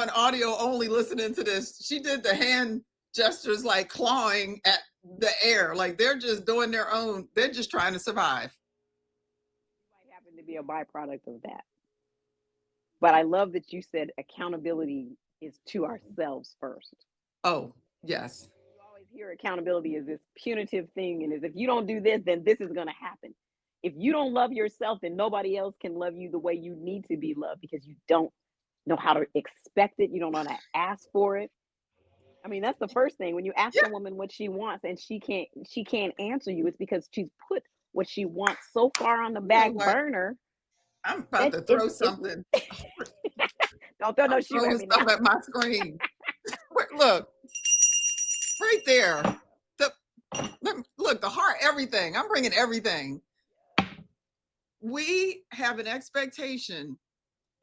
S1: audio only listening to this, she did the hand gestures like clawing at the air, like they're just doing their own, they're just trying to survive.
S2: It might happen to be a byproduct of that. But I love that you said accountability is to ourselves first.
S1: Oh, yes.
S2: You always hear accountability as this punitive thing, and as if you don't do this, then this is going to happen. If you don't love yourself, then nobody else can love you the way you need to be loved, because you don't know how to expect it. You don't know how to ask for it. I mean, that's the first thing. When you ask a woman what she wants and she can't answer you, it's because she's put what she wants so far on the back burner.
S1: I'm about to throw something.
S2: Don't throw no shoe at me now.
S1: Stuff at my screen. Look. right there. The, look, the heart, everything. I'm bringing everything. We have an expectation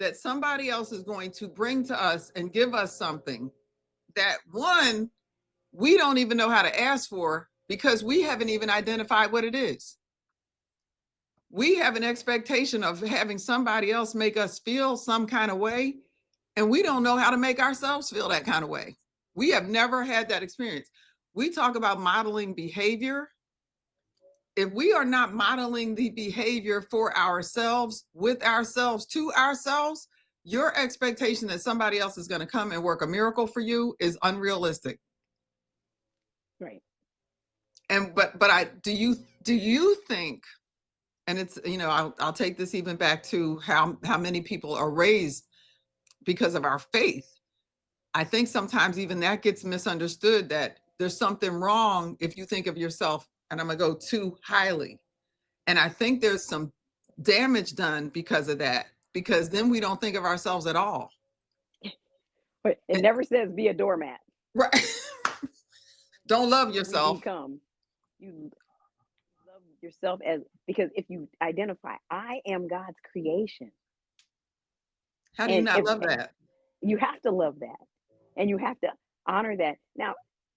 S1: that somebody else is going to bring to us and give us something that, one, we don't even know how to ask for because we haven't even identified what it is. We have an expectation of having somebody else make us feel some kind of way, and we don't know how to make ourselves feel that kind of way. We have never had that experience. We talk about modeling behavior. If we are not modeling the behavior for ourselves, with ourselves, to ourselves, your expectation that somebody else is going to come and work a miracle for you is unrealistic.
S2: Right.
S1: And but I do you think, and it's, you know, I'll take this even back to how many people are raised because of our faith. I think sometimes even that gets misunderstood, that there's something wrong if you think of yourself, and I'm gonna go too highly. And I think there's some damage done because of that, because then we don't think of ourselves at all.
S2: But it never says be a doormat.
S1: Right. Don't love
S2: We
S1: yourself.
S2: become. You love yourself as, because if you identify, I am God's creation.
S1: How do you
S2: And
S1: not
S2: if
S1: love that?
S2: you have to love that, and you have to honor that. Now,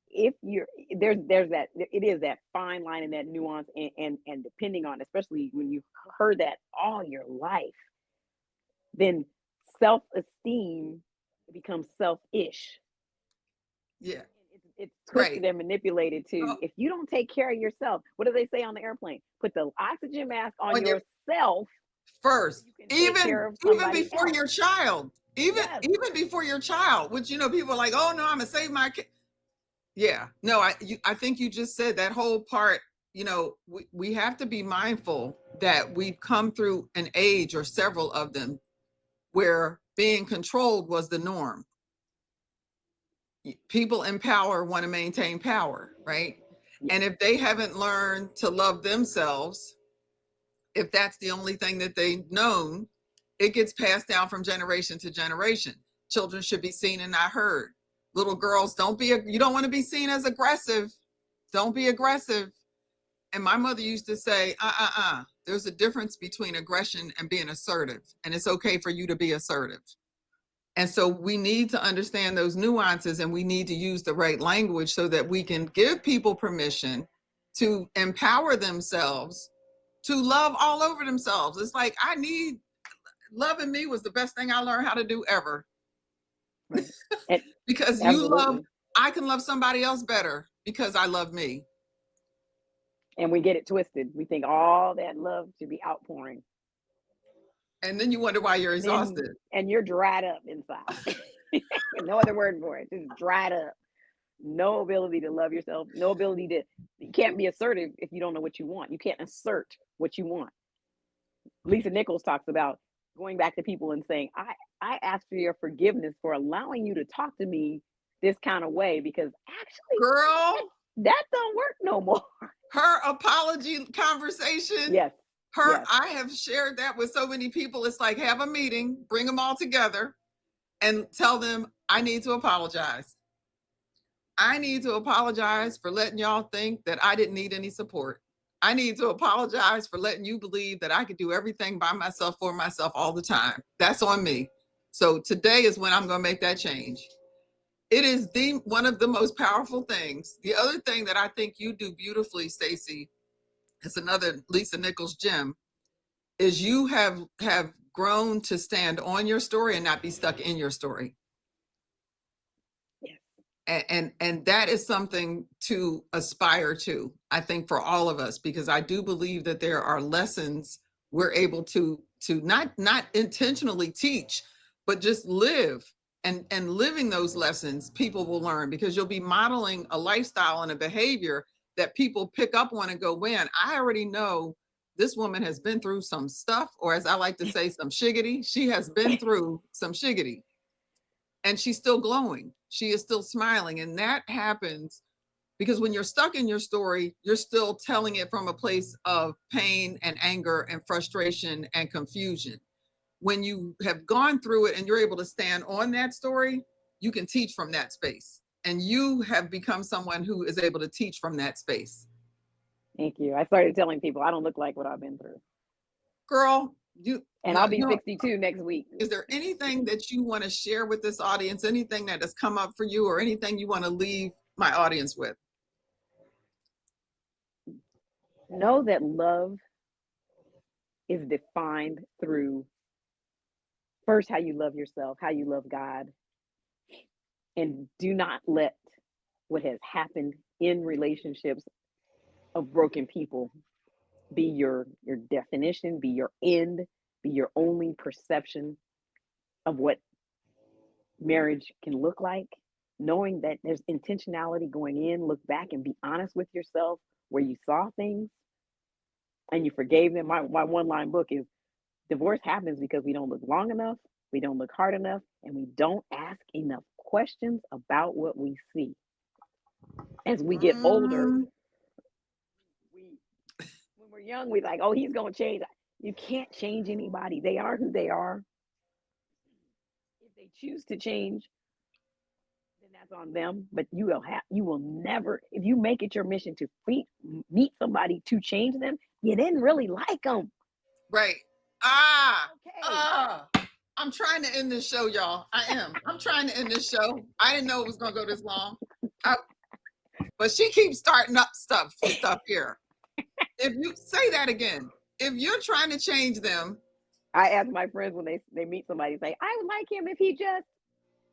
S2: if you're there's that, it is that fine line and that nuance, and depending on, especially when you've heard that all your life, then self-esteem becomes selfish.
S1: Yeah.
S2: It's twisted
S1: Right.
S2: and manipulated
S1: Oh,
S2: to, if you don't take care of yourself, what do they say on the airplane? Put the oxygen mask on
S1: on your
S2: yourself
S1: first,
S2: so you can take care
S1: even
S2: of
S1: even
S2: somebody
S1: before
S2: else.
S1: your child, even
S2: Yes.
S1: even before your child, which, you know, people are like, oh no, I'm gonna save my kid. Yeah, no, I think you just said that whole part. You know, we have to be mindful that we've come through an age, or several of them, where being controlled was the norm. People in power want to maintain power, right?
S2: Yes.
S1: And if they haven't learned to love themselves, if that's the only thing that they've known, it gets passed down from generation to generation. Children should be seen and not heard. Little girls, you don't want to be seen as aggressive. Don't be aggressive. And my mother used to say, there's a difference between aggression and being assertive. And it's okay for you to be assertive. And so we need to understand those nuances, and we need to use the right language so that we can give people permission to empower themselves to love all over themselves. It's like, loving me was the best thing I learned how to do ever.
S2: Right. And
S1: Because
S2: absolutely.
S1: I can love somebody else better because I love me.
S2: And we get it twisted. We think all that love should be outpouring.
S1: And then you wonder why you're
S2: And then,
S1: exhausted.
S2: and you're dried up inside. No other word for it. Just dried up. No ability to love yourself. No ability to, you can't be assertive if you don't know what you want. You can't assert what you want. Lisa Nichols talks about going back to people and saying, I ask for your forgiveness for allowing you to talk to me this kind of way, because actually that,
S1: Girl,
S2: that don't work no more.
S1: her apology conversation,
S2: Yes. Yes.
S1: I have shared that with so many people. It's like, have a meeting, bring them all together, and tell them, I need to apologize. I need to apologize for letting y'all think that I didn't need any support. I need to apologize for letting you believe that I could do everything by myself, for myself, all the time. That's on me. So today is when I'm going to make that change. It is one of the most powerful things. The other thing that I think you do beautifully, Staci, it's another Lisa Nichols gem, is you have grown to stand on your story and not be stuck in your story.
S2: Yes.
S1: And that is something to aspire to, I think, for all of us, because I do believe that there are lessons we're able to not intentionally teach, but just live. And living those lessons, people will learn, because you'll be modeling a lifestyle and a behavior that people pick up on and go, man, I already know this woman has been through some stuff, or as I like to say, some shiggity. She has been through some shiggity, and she's still glowing. She is still smiling. And that happens because when you're stuck in your story, you're still telling it from a place of pain and anger and frustration and confusion. When you have gone through it and you're able to stand on that story, you can teach from that space. And you have become someone who is able to teach from that space.
S2: Thank you. I started telling people I don't look like what I've been through.
S1: Girl,
S2: And I'll be 62 next week.
S1: is there anything that you want to share with this audience? Anything that has come up for you, or anything you want to leave my audience with?
S2: Know that love is defined through first how you love yourself, how you love God, and do not let what has happened in relationships of broken people be your definition, be your end, be your only perception of what marriage can look like. Knowing that there's intentionality going in, look back and be honest with yourself where you saw things and you forgave them. My one line book is divorce happens because we don't look long enough, we don't look hard enough, and we don't ask enough questions about what we see. As we get older, when we're young, we like, oh, he's gonna change. You can't change anybody. They are who they are. If they choose to change, then that's on them. But you will never, if you make it your mission to meet somebody to change them, you didn't really like them.
S1: Right. I'm trying to end this show, y'all. I'm trying to end this show. I didn't know it was gonna go this long. But she keeps starting up stuff here. If you say that again, if you're trying to change them.
S2: I ask my friends when they meet somebody, say, I would like him if he just,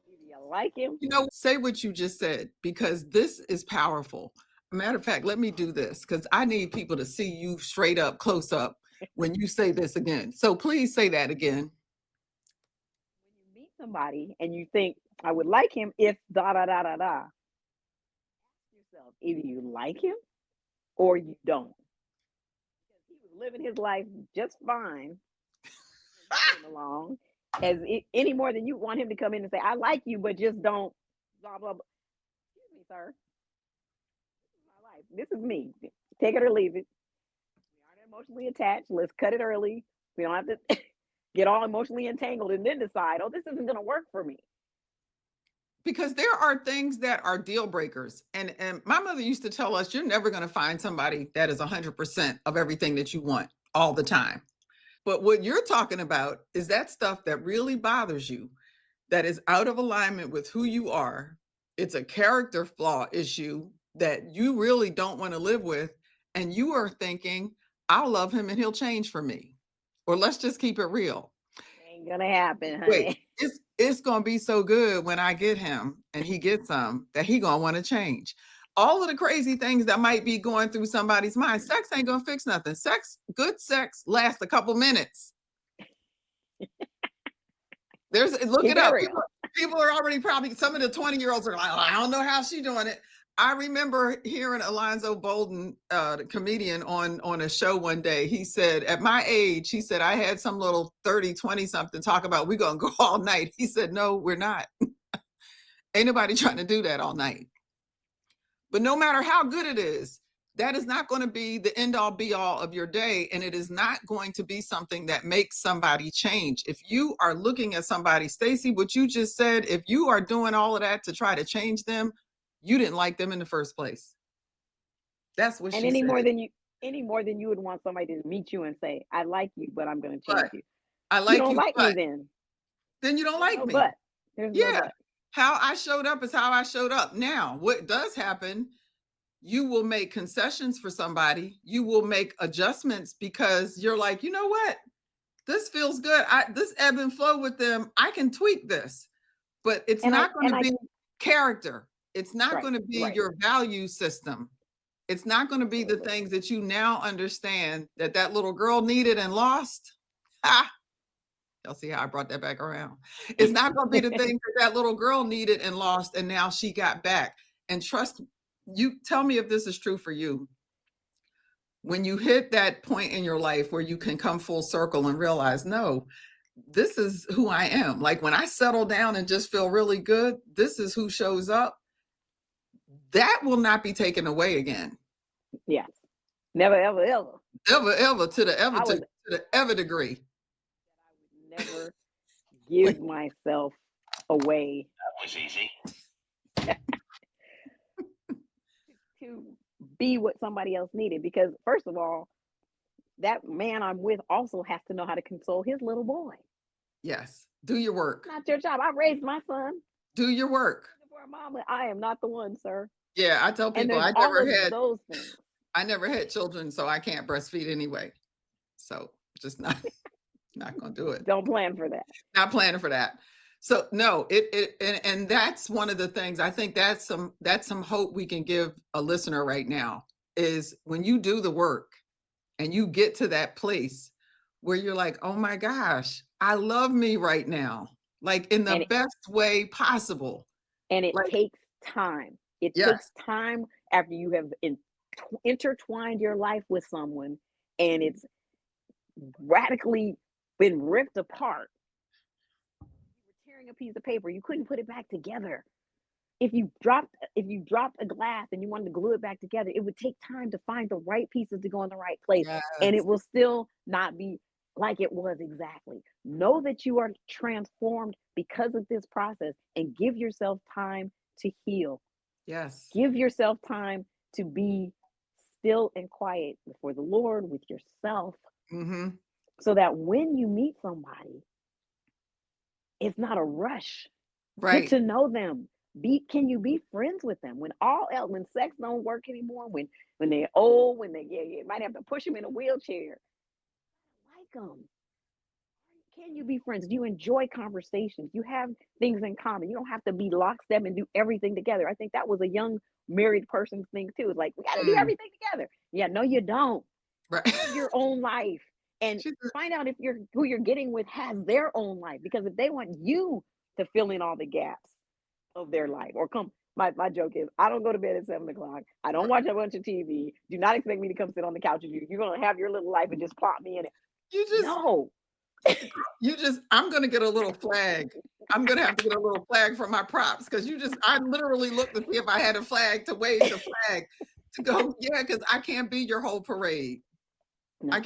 S2: do you like him?
S1: Say what you just said, because this is powerful. Matter of fact, let me do this because I need people to see you straight up, close up when you say this again. So please say that again.
S2: When you meet somebody and you think, I would like him if da da da da da, ask yourself, either you like him or you don't. Because he was living his life just fine along any more than you want him to come in and say, I like you, but just don't blah blah blah. Excuse me, sir. This is my life. This is me. Take it or leave it. We aren't emotionally attached. Let's cut it early. We don't have to get all emotionally entangled and then decide, oh, this isn't going to work for me.
S1: Because there are things that are deal breakers. And my mother used to tell us, you're never going to find somebody that is 100% of everything that you want all the time. But what you're talking about is that stuff that really bothers you, that is out of alignment with who you are. It's a character flaw issue that you really don't want to live with. And you are thinking, I'll love him and he'll change for me. Or let's just keep it real.
S2: Ain't gonna happen, honey.
S1: Wait, it's gonna be so good when I get him and he gets some that he gonna want to change. All of the crazy things that might be going through somebody's mind. Sex ain't gonna fix nothing. Good sex lasts a couple minutes. Look it up. People are already probably, some of the 20-year-olds are like, oh, I don't know how she's doing it. I remember hearing Alonzo Bolden, the comedian, on a show one day. He said, at my age, he said, I had some little 30, 20 something talk about, we're going to go all night. He said, no, we're not. Ain't nobody trying to do that all night. But no matter how good it is, that is not going to be the end all be all of your day. And it is not going to be something that makes somebody change. If you are looking at somebody, Staci, what you just said, if you are doing all of that to try to change them, you didn't like them in the first place. That's what she said.
S2: Any more than you would want somebody to meet you and say, I like you, but I'm going to change you.
S1: I like
S2: you don't like me then.
S1: Then you don't like me.
S2: But there's no but.
S1: How I showed up is how I showed up. Now, what does happen, you will make concessions for somebody. You will make adjustments because you're like, you know what? This feels good. This ebb and flow with them. I can tweak this, but it's not going to be character. It's not going to be your value system. It's not going to be the things that you now understand that little girl needed and lost. Y'all see how I brought that back around? It's not going to be the things that little girl needed and lost, and now she got back. And trust, you tell me if this is true for you. When you hit that point in your life where you can come full circle and realize, no, this is who I am. Like when I settle down and just feel really good, this is who shows up. That will not be taken away again.
S2: Yes. Never, ever, ever.
S1: Ever, ever, to the ever degree.
S2: I would never give myself away.
S3: That was easy.
S2: be what somebody else needed. Because first of all, that man I'm with also has to know how to console his little boy.
S1: Yes. Do your work.
S2: Not your job. I raised my son.
S1: Do your work.
S2: For a mama, I am not the one, sir.
S1: Yeah, I tell
S2: And
S1: people
S2: there's all of those things.
S1: I never had children, so I can't breastfeed anyway. So just not gonna do it.
S2: Don't plan for that.
S1: Not planning for that. So no, and that's one of the things. I think that's some hope we can give a listener right now is when you do the work and you get to that place where you're like, oh my gosh, I love me right now, like in the best way possible.
S2: And it
S1: Like,
S2: takes time. It
S1: yes,
S2: takes time after you have intertwined your life with someone and it's radically been ripped apart. You were tearing a piece of paper, you couldn't put it back together. If you dropped a glass and you wanted to glue it back together, it would take time to find the right pieces to go in the right place.
S1: yes,
S2: And it will still not be like it was exactly. Know that you are transformed because of this process and give yourself time to heal.
S1: yes.
S2: Give yourself time to be still and quiet before the Lord with yourself
S1: Mm-hmm.
S2: so that when you meet somebody, it's not a rush.
S1: Right.
S2: Get to know them. Can you be friends with them when sex don't work anymore, when they're old, when you might have to push them in a wheelchair. Like them. Can you be friends? Do you enjoy conversations? You have things in common. You don't have to be lockstep and do everything together. I think that was a young married person's thing too. It's like we got to do everything together. Yeah, no, you don't.
S1: Right.
S2: Have your own life and find out if who you're getting with has their own life. Because if they want you to fill in all the gaps of their life, or come, my joke is, I don't go to bed at 7 o'clock. I don't watch a bunch of TV. Do not expect me to come sit on the couch with you. You're gonna have your little life and just plop me in it. No.
S1: I'm gonna get a little flag. I'm gonna have to get a little flag for my props because I literally looked to see if I had a flag to wave the flag to go, yeah, because I can't be your whole parade. No. I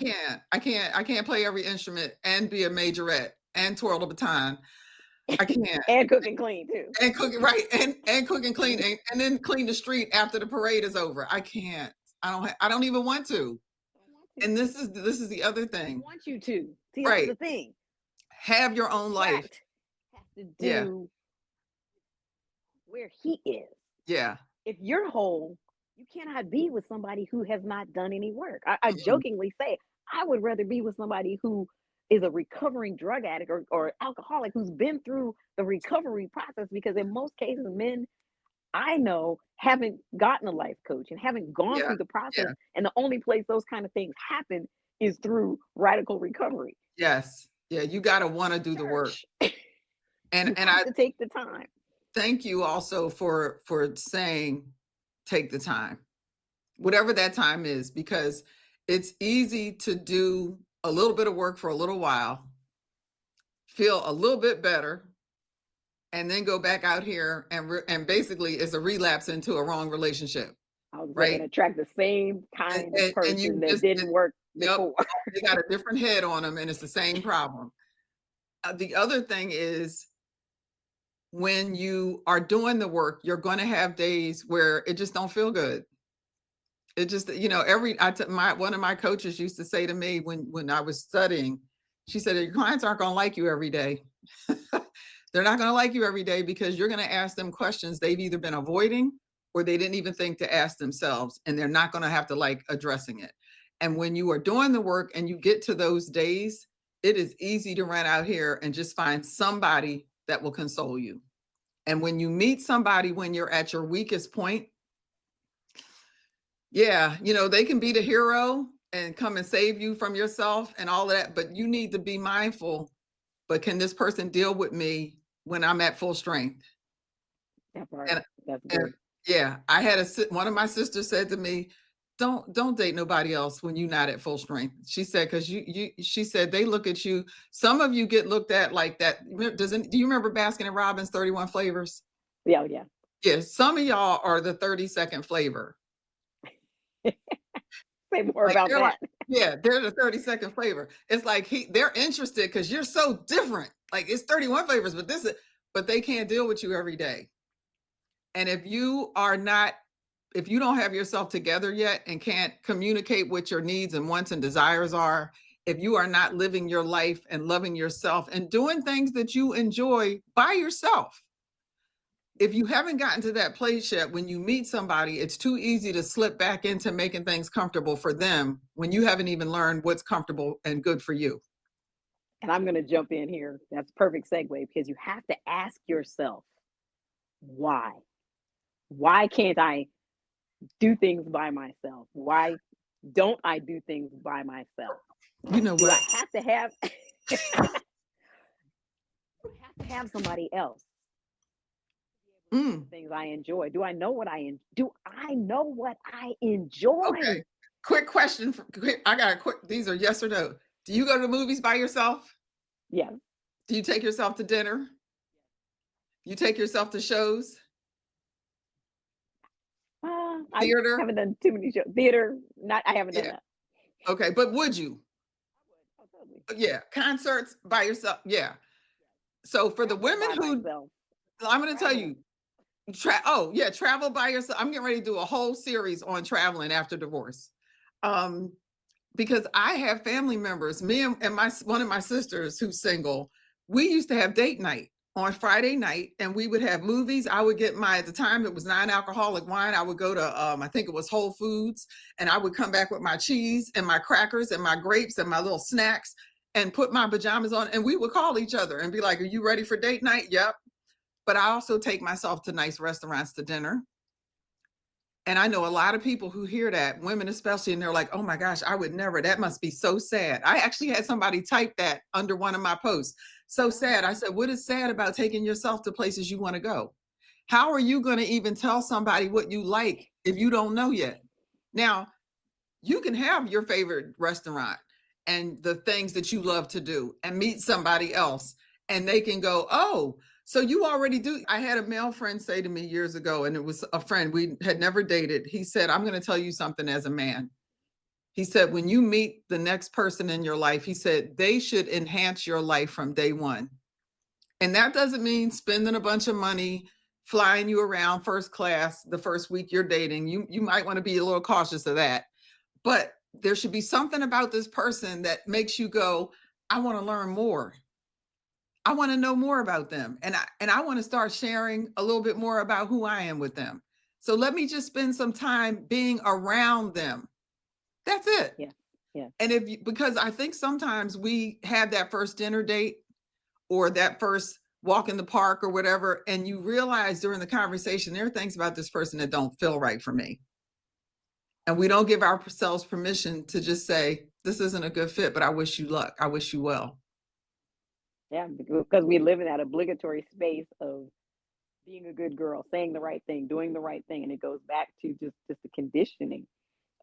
S1: can't play every instrument and be a majorette and twirl the baton. I can't.
S2: And cook and clean too.
S1: And cook, right, and cook and clean and then clean the street after the parade is over. I can't. I don't even want to. And this is the other thing.
S2: I want you to. See,
S1: right.
S2: That's the thing.
S1: Have your own life.
S2: Has to do where he is.
S1: Yeah.
S2: If you're whole, you cannot be with somebody who has not done any work. I jokingly say, I would rather be with somebody who is a recovering drug addict or alcoholic who's been through the recovery process, because in most cases, men I know haven't gotten a life coach and haven't gone through the process. Yeah. And the only place those kind of things happen is through radical recovery.
S1: Yes. Yeah. You got to want to do the work. And
S2: I have to take the time.
S1: Thank you also for saying, take the time, whatever that time is, because it's easy to do a little bit of work for a little while, feel a little bit better, and then go back out here and basically it's a relapse into a wrong relationship.
S2: Right. And attract the same kind of person that didn't work before.
S1: They got a different head on them and it's the same problem. The other thing is, when you are doing the work, you're going to have days where it just don't feel good. It just, one of my coaches used to say to me when I was studying, she said, your clients aren't going to like you every day. They're not going to like you every day because you're going to ask them questions they've either been avoiding or they didn't even think to ask themselves, and they're not going to have to like addressing it. And when you are doing the work and you get to those days, it is easy to run out here and just find somebody that will console you. And when you meet somebody when you're at your weakest point, yeah, they can be the hero and come and save you from yourself and all of that, but you need to be mindful, but can this person deal with me when I'm at full strength?
S2: That part, that's good.
S1: And yeah, I had one of my sisters said to me, don't date nobody else when you're not at full strength. She said, because she said they look at you. Some of you get looked at like that. Do you remember Baskin & Robbins 31 flavors?
S2: Yeah.
S1: Yeah. Some of y'all are the 32nd flavor.
S2: Say more about that.
S1: Like, yeah, they're the 32nd flavor. It's like they're interested because you're so different. Like it's 31 flavors, but they can't deal with you every day. And if you are not if you don't have yourself together yet and can't communicate what your needs and wants and desires are, if you are not living your life and loving yourself and doing things that you enjoy by yourself, if you haven't gotten to that place yet, when you meet somebody, it's too easy to slip back into making things comfortable for them when you haven't even learned what's comfortable and good for you.
S2: And I'm going to jump in here. That's perfect segue because you have to ask yourself, why? Why can't I do things by myself? Why don't I do things by myself?
S1: You know
S2: Do
S1: what?
S2: I have to have I have to have somebody else? Things I enjoy. Do I know what do I know what I enjoy?
S1: Okay. Quick question. I got a quick, these are yes or no. Do you go to the movies by yourself?
S2: Yes.
S1: Do you take yourself to dinner? You take yourself to shows?
S2: I
S1: Theater?
S2: haven't done too many shows. Theater, not I haven't done
S1: Yeah.
S2: that.
S1: Okay. But would you?
S2: Oh, totally.
S1: Yeah. Concerts by yourself? Yeah. So for the women
S2: By
S1: who,
S2: myself.
S1: I'm going to tell
S2: Travel.
S1: you, travel by yourself. I'm getting ready to do a whole series on traveling after divorce. Because I have family members, me and one of my sisters who's single, we used to have date night on Friday night, and we would have movies. I would get at the time it was non-alcoholic wine. I would go to I think it was Whole Foods, and I would come back with my cheese and my crackers and my grapes and my little snacks and put my pajamas on, and we would call each other and be like, "Are you ready for date night?" Yep. But I also take myself to nice restaurants to dinner. And I know a lot of people who hear that, women especially, and they're like, oh my gosh, I would never. That must be so sad. I actually had somebody type that under one of my posts. So sad. I said, what is sad about taking yourself to places you want to go? How are you going to even tell somebody what you like if you don't know yet? Now, you can have your favorite restaurant and the things that you love to do and meet somebody else, and they can go, oh, so you already do. I had a male friend say to me years ago, and it was a friend we had never dated. He said, I'm going to tell you something as a man. He said, when you meet the next person in your life, he said, they should enhance your life from day one. And that doesn't mean spending a bunch of money, flying you around first class the first week you're dating. You might want to be a little cautious of that. But there should be something about this person that makes you go, I want to learn more. I want to know more about them. And I want to start sharing a little bit more about who I am with them. So let me just spend some time being around them. That's it.
S2: Yeah. Yeah.
S1: And because I think sometimes we have that first dinner date or that first walk in the park or whatever, and you realize during the conversation, there are things about this person that don't feel right for me. And we don't give ourselves permission to just say, this isn't a good fit, but I wish you luck. I wish you well.
S2: Yeah, because we live in that obligatory space of being a good girl, saying the right thing, doing the right thing. And it goes back to just the conditioning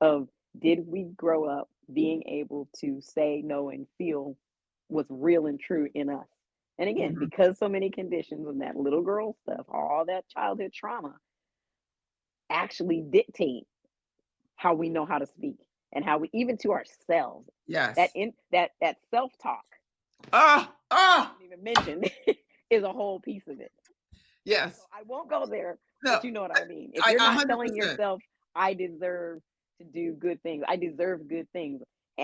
S2: of, did we grow up being able to say no and feel what's real and true in us? And again, because so many conditions and that little girl stuff, all that childhood trauma actually dictate how we know how to speak and how we, even to ourselves,
S1: Yes.
S2: that self-talk,
S1: I
S2: didn't even mention, is a whole piece of it.
S1: Yes.
S2: So I won't go there,
S1: No,
S2: but you know what I mean. If you're not
S1: 100%.
S2: telling yourself, I deserve to do good things, I deserve good things.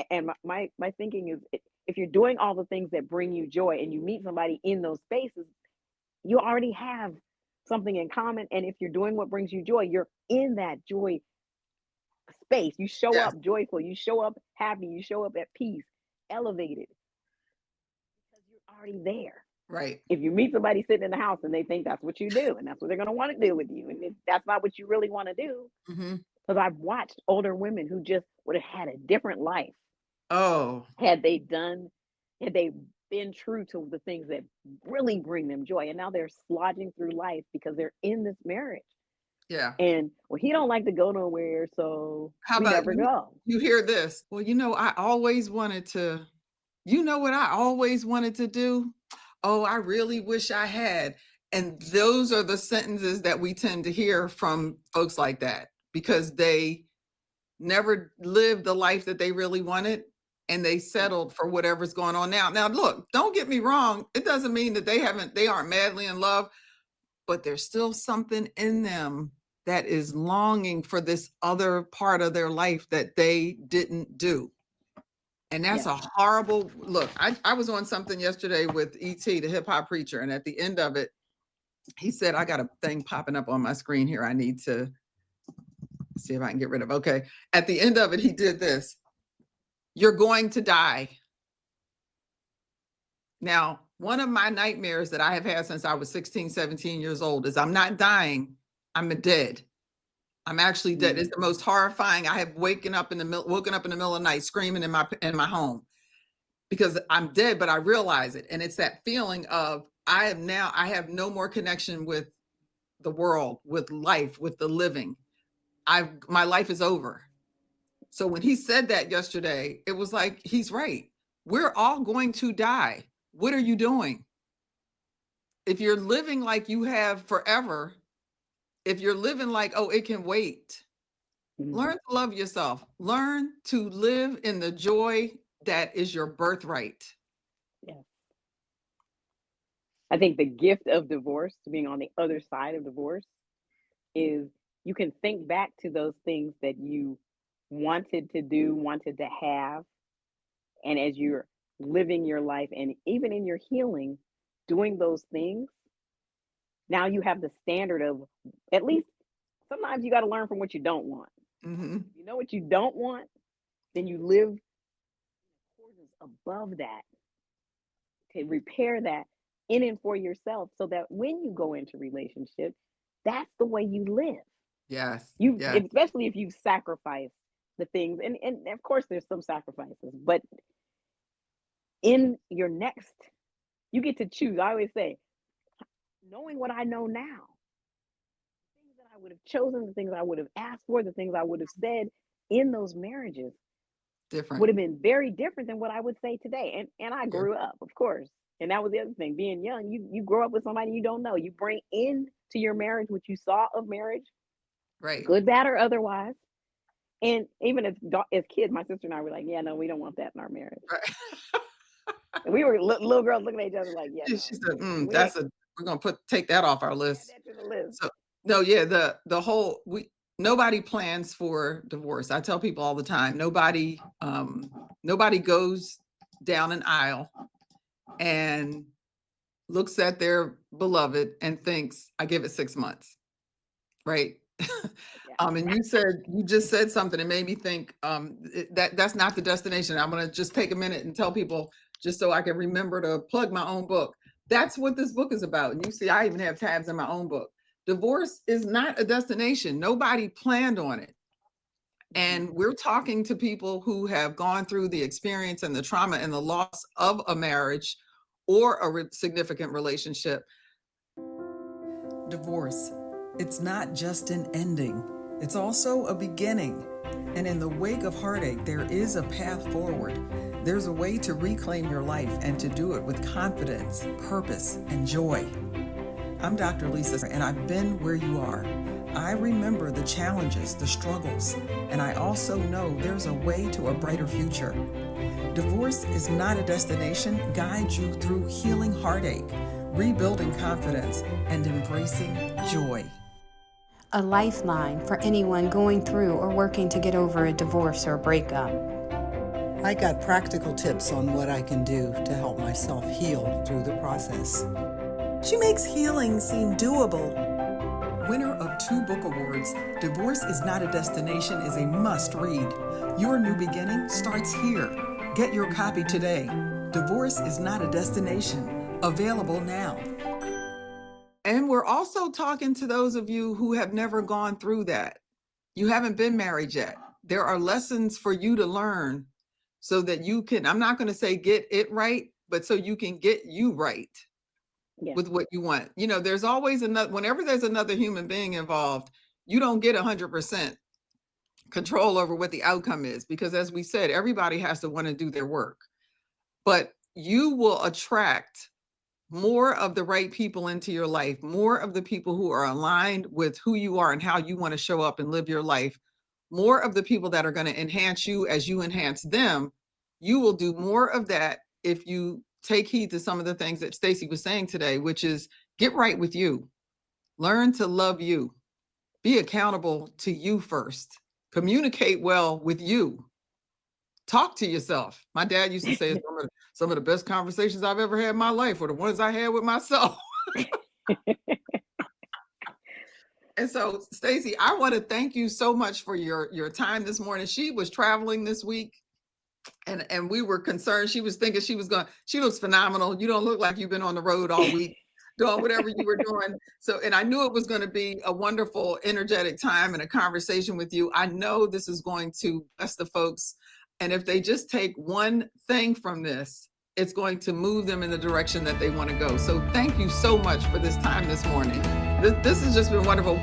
S2: And my thinking is, if you're doing all the things that bring you joy and you meet somebody in those spaces, you already have something in common. And if you're doing what brings you joy, you're in that joy space. You show
S1: Yes.
S2: up joyful, you show up happy, you show up at peace, elevated, because you're already there.
S1: Right.
S2: If you meet somebody sitting in the house and they think that's what you do and that's what they're going to want to do with you, and if that's not what you really want to do, because I've watched older women who just would have had a different life.
S1: Oh,
S2: had they been true to the things that really bring them joy, and now they're slogging through life because they're in this marriage.
S1: yeah.
S2: And well, he don't like to go nowhere, so
S1: How
S2: we
S1: about
S2: never go.
S1: you hear this? Well, I always wanted to, what I always wanted to do? Oh, I really wish I had. And those are the sentences that we tend to hear from folks like that, because they never lived the life that they really wanted, and they settled for whatever's going on now. Now, look, don't get me wrong. It doesn't mean that they aren't madly in love, but there's still something in them that is longing for this other part of their life that they didn't do. And that's
S2: Yeah.
S1: a horrible look. I was on something yesterday with E.T., the hip hop preacher, and at the end of it, he said, I got a thing popping up on my screen here. I need to see if I can get rid of. Okay. At the end of it, he did this. You're going to die. Now, one of my nightmares that I have had since I was 16, 17 years old is I'm not dying, I'm dead. I'm actually dead. It's the most horrifying. I have woken up in the middle of the night screaming in my home because I'm dead, but I realize it. And it's that feeling of I have no more connection with the world, with life, with the living. My life is over. So when he said that yesterday, it was like, he's right. We're all going to die. What are you doing? If you're living like you have forever, if you're living like, oh, it can wait, learn to love yourself. Learn to live in the joy that is your birthright.
S2: Yes. I think the gift of divorce, being on the other side of divorce, is you can think back to those things that you wanted to do, wanted to have, and as you're living your life and even in your healing, doing those things, now you have the standard of at least sometimes you got to learn from what you don't want.
S1: Mm-hmm.
S2: You know what you don't want, then you live in accordance above that to repair that in and for yourself so that when you go into relationship, that's the way you live.
S1: Yes.
S2: You
S1: Yes.
S2: especially if you sacrifice the things and of course there's some sacrifices, but in your next you get to choose. I always say, knowing what I know now, things that I would have chosen, the things I would have asked for, the things I would have said in those marriages
S1: Different.
S2: would have been very different than what I would say today. And I
S1: Yeah.
S2: grew up, of course. And that was the other thing. Being young, you grow up with somebody you don't know. You bring into your marriage what you saw of marriage,
S1: Right.
S2: good, bad, or otherwise. And even as kids, my sister and I were like, "Yeah, no, we don't want that in our marriage."
S1: Right.
S2: And we were little girls looking at each other like, "Yeah,
S1: She
S2: no,
S1: said,
S2: we ain't
S1: we're gonna take that off our
S2: add
S1: list.
S2: that to the list."
S1: So no, yeah, the whole nobody plans for divorce. I tell people all the time, nobody goes down an aisle and looks at their beloved and thinks, I give it 6 months, right?
S2: Yeah.
S1: And you just said something that made me think that's not the destination. I'm gonna just take a minute and tell people just so I can remember to plug my own book. That's what this book is about. And you see, I even have tabs in my own book. Divorce is not a destination. Nobody planned on it. And we're talking to people who have gone through the experience and the trauma and the loss of a marriage or a significant relationship. Divorce. It's not just an ending, it's also a beginning. And in the wake of heartache, there is a path forward. There's a way to reclaim your life and to do it with confidence, purpose, and joy. I'm Dr. Lisa, and I've been where you are. I remember the challenges, the struggles, and I also know there's a way to a brighter future. Divorce is not a destination. Guide you through healing heartache, rebuilding confidence, and embracing joy.
S3: A lifeline for anyone going through or working to get over a divorce or a breakup.
S4: I got practical tips on what I can do to help myself heal through the process.
S1: She makes healing seem doable. Winner of 2 book awards, Divorce is Not a Destination is a must read. Your new beginning starts here. Get your copy today. Divorce is Not a Destination. Available now. And we're also talking to those of you who have never gone through that. You haven't been married yet. There are lessons for you to learn so that you can, I'm not going to say get it right, but so you can get you right.
S2: Yeah.
S1: With what you want. You know, there's always whenever there's another human being involved, you don't get 100% control over what the outcome is, because as we said, everybody has to want to do their work. But you will attract more of the right people into your life, more of the people who are aligned with who you are and how you want to show up and live your life, more of the people that are going to enhance you as you enhance them. You will do more of that if you take heed to some of the things that Staci was saying today, which is get right with you. Learn to love you. Be accountable to you first. Communicate well with you. Talk to yourself. My dad used to say some of the best conversations I've ever had in my life were the ones I had with myself. And so, Staci, I want to thank you so much for your time this morning. She was traveling this week, and we were concerned. She was thinking she looks phenomenal. You don't look like you've been on the road all week doing whatever you were doing. So, and I knew it was going to be a wonderful, energetic time and a conversation with you. I know this is going to bless the folks. And if they just take one thing from this, it's going to move them in the direction that they want to go. So thank you so much for this time this morning. This has just been wonderful.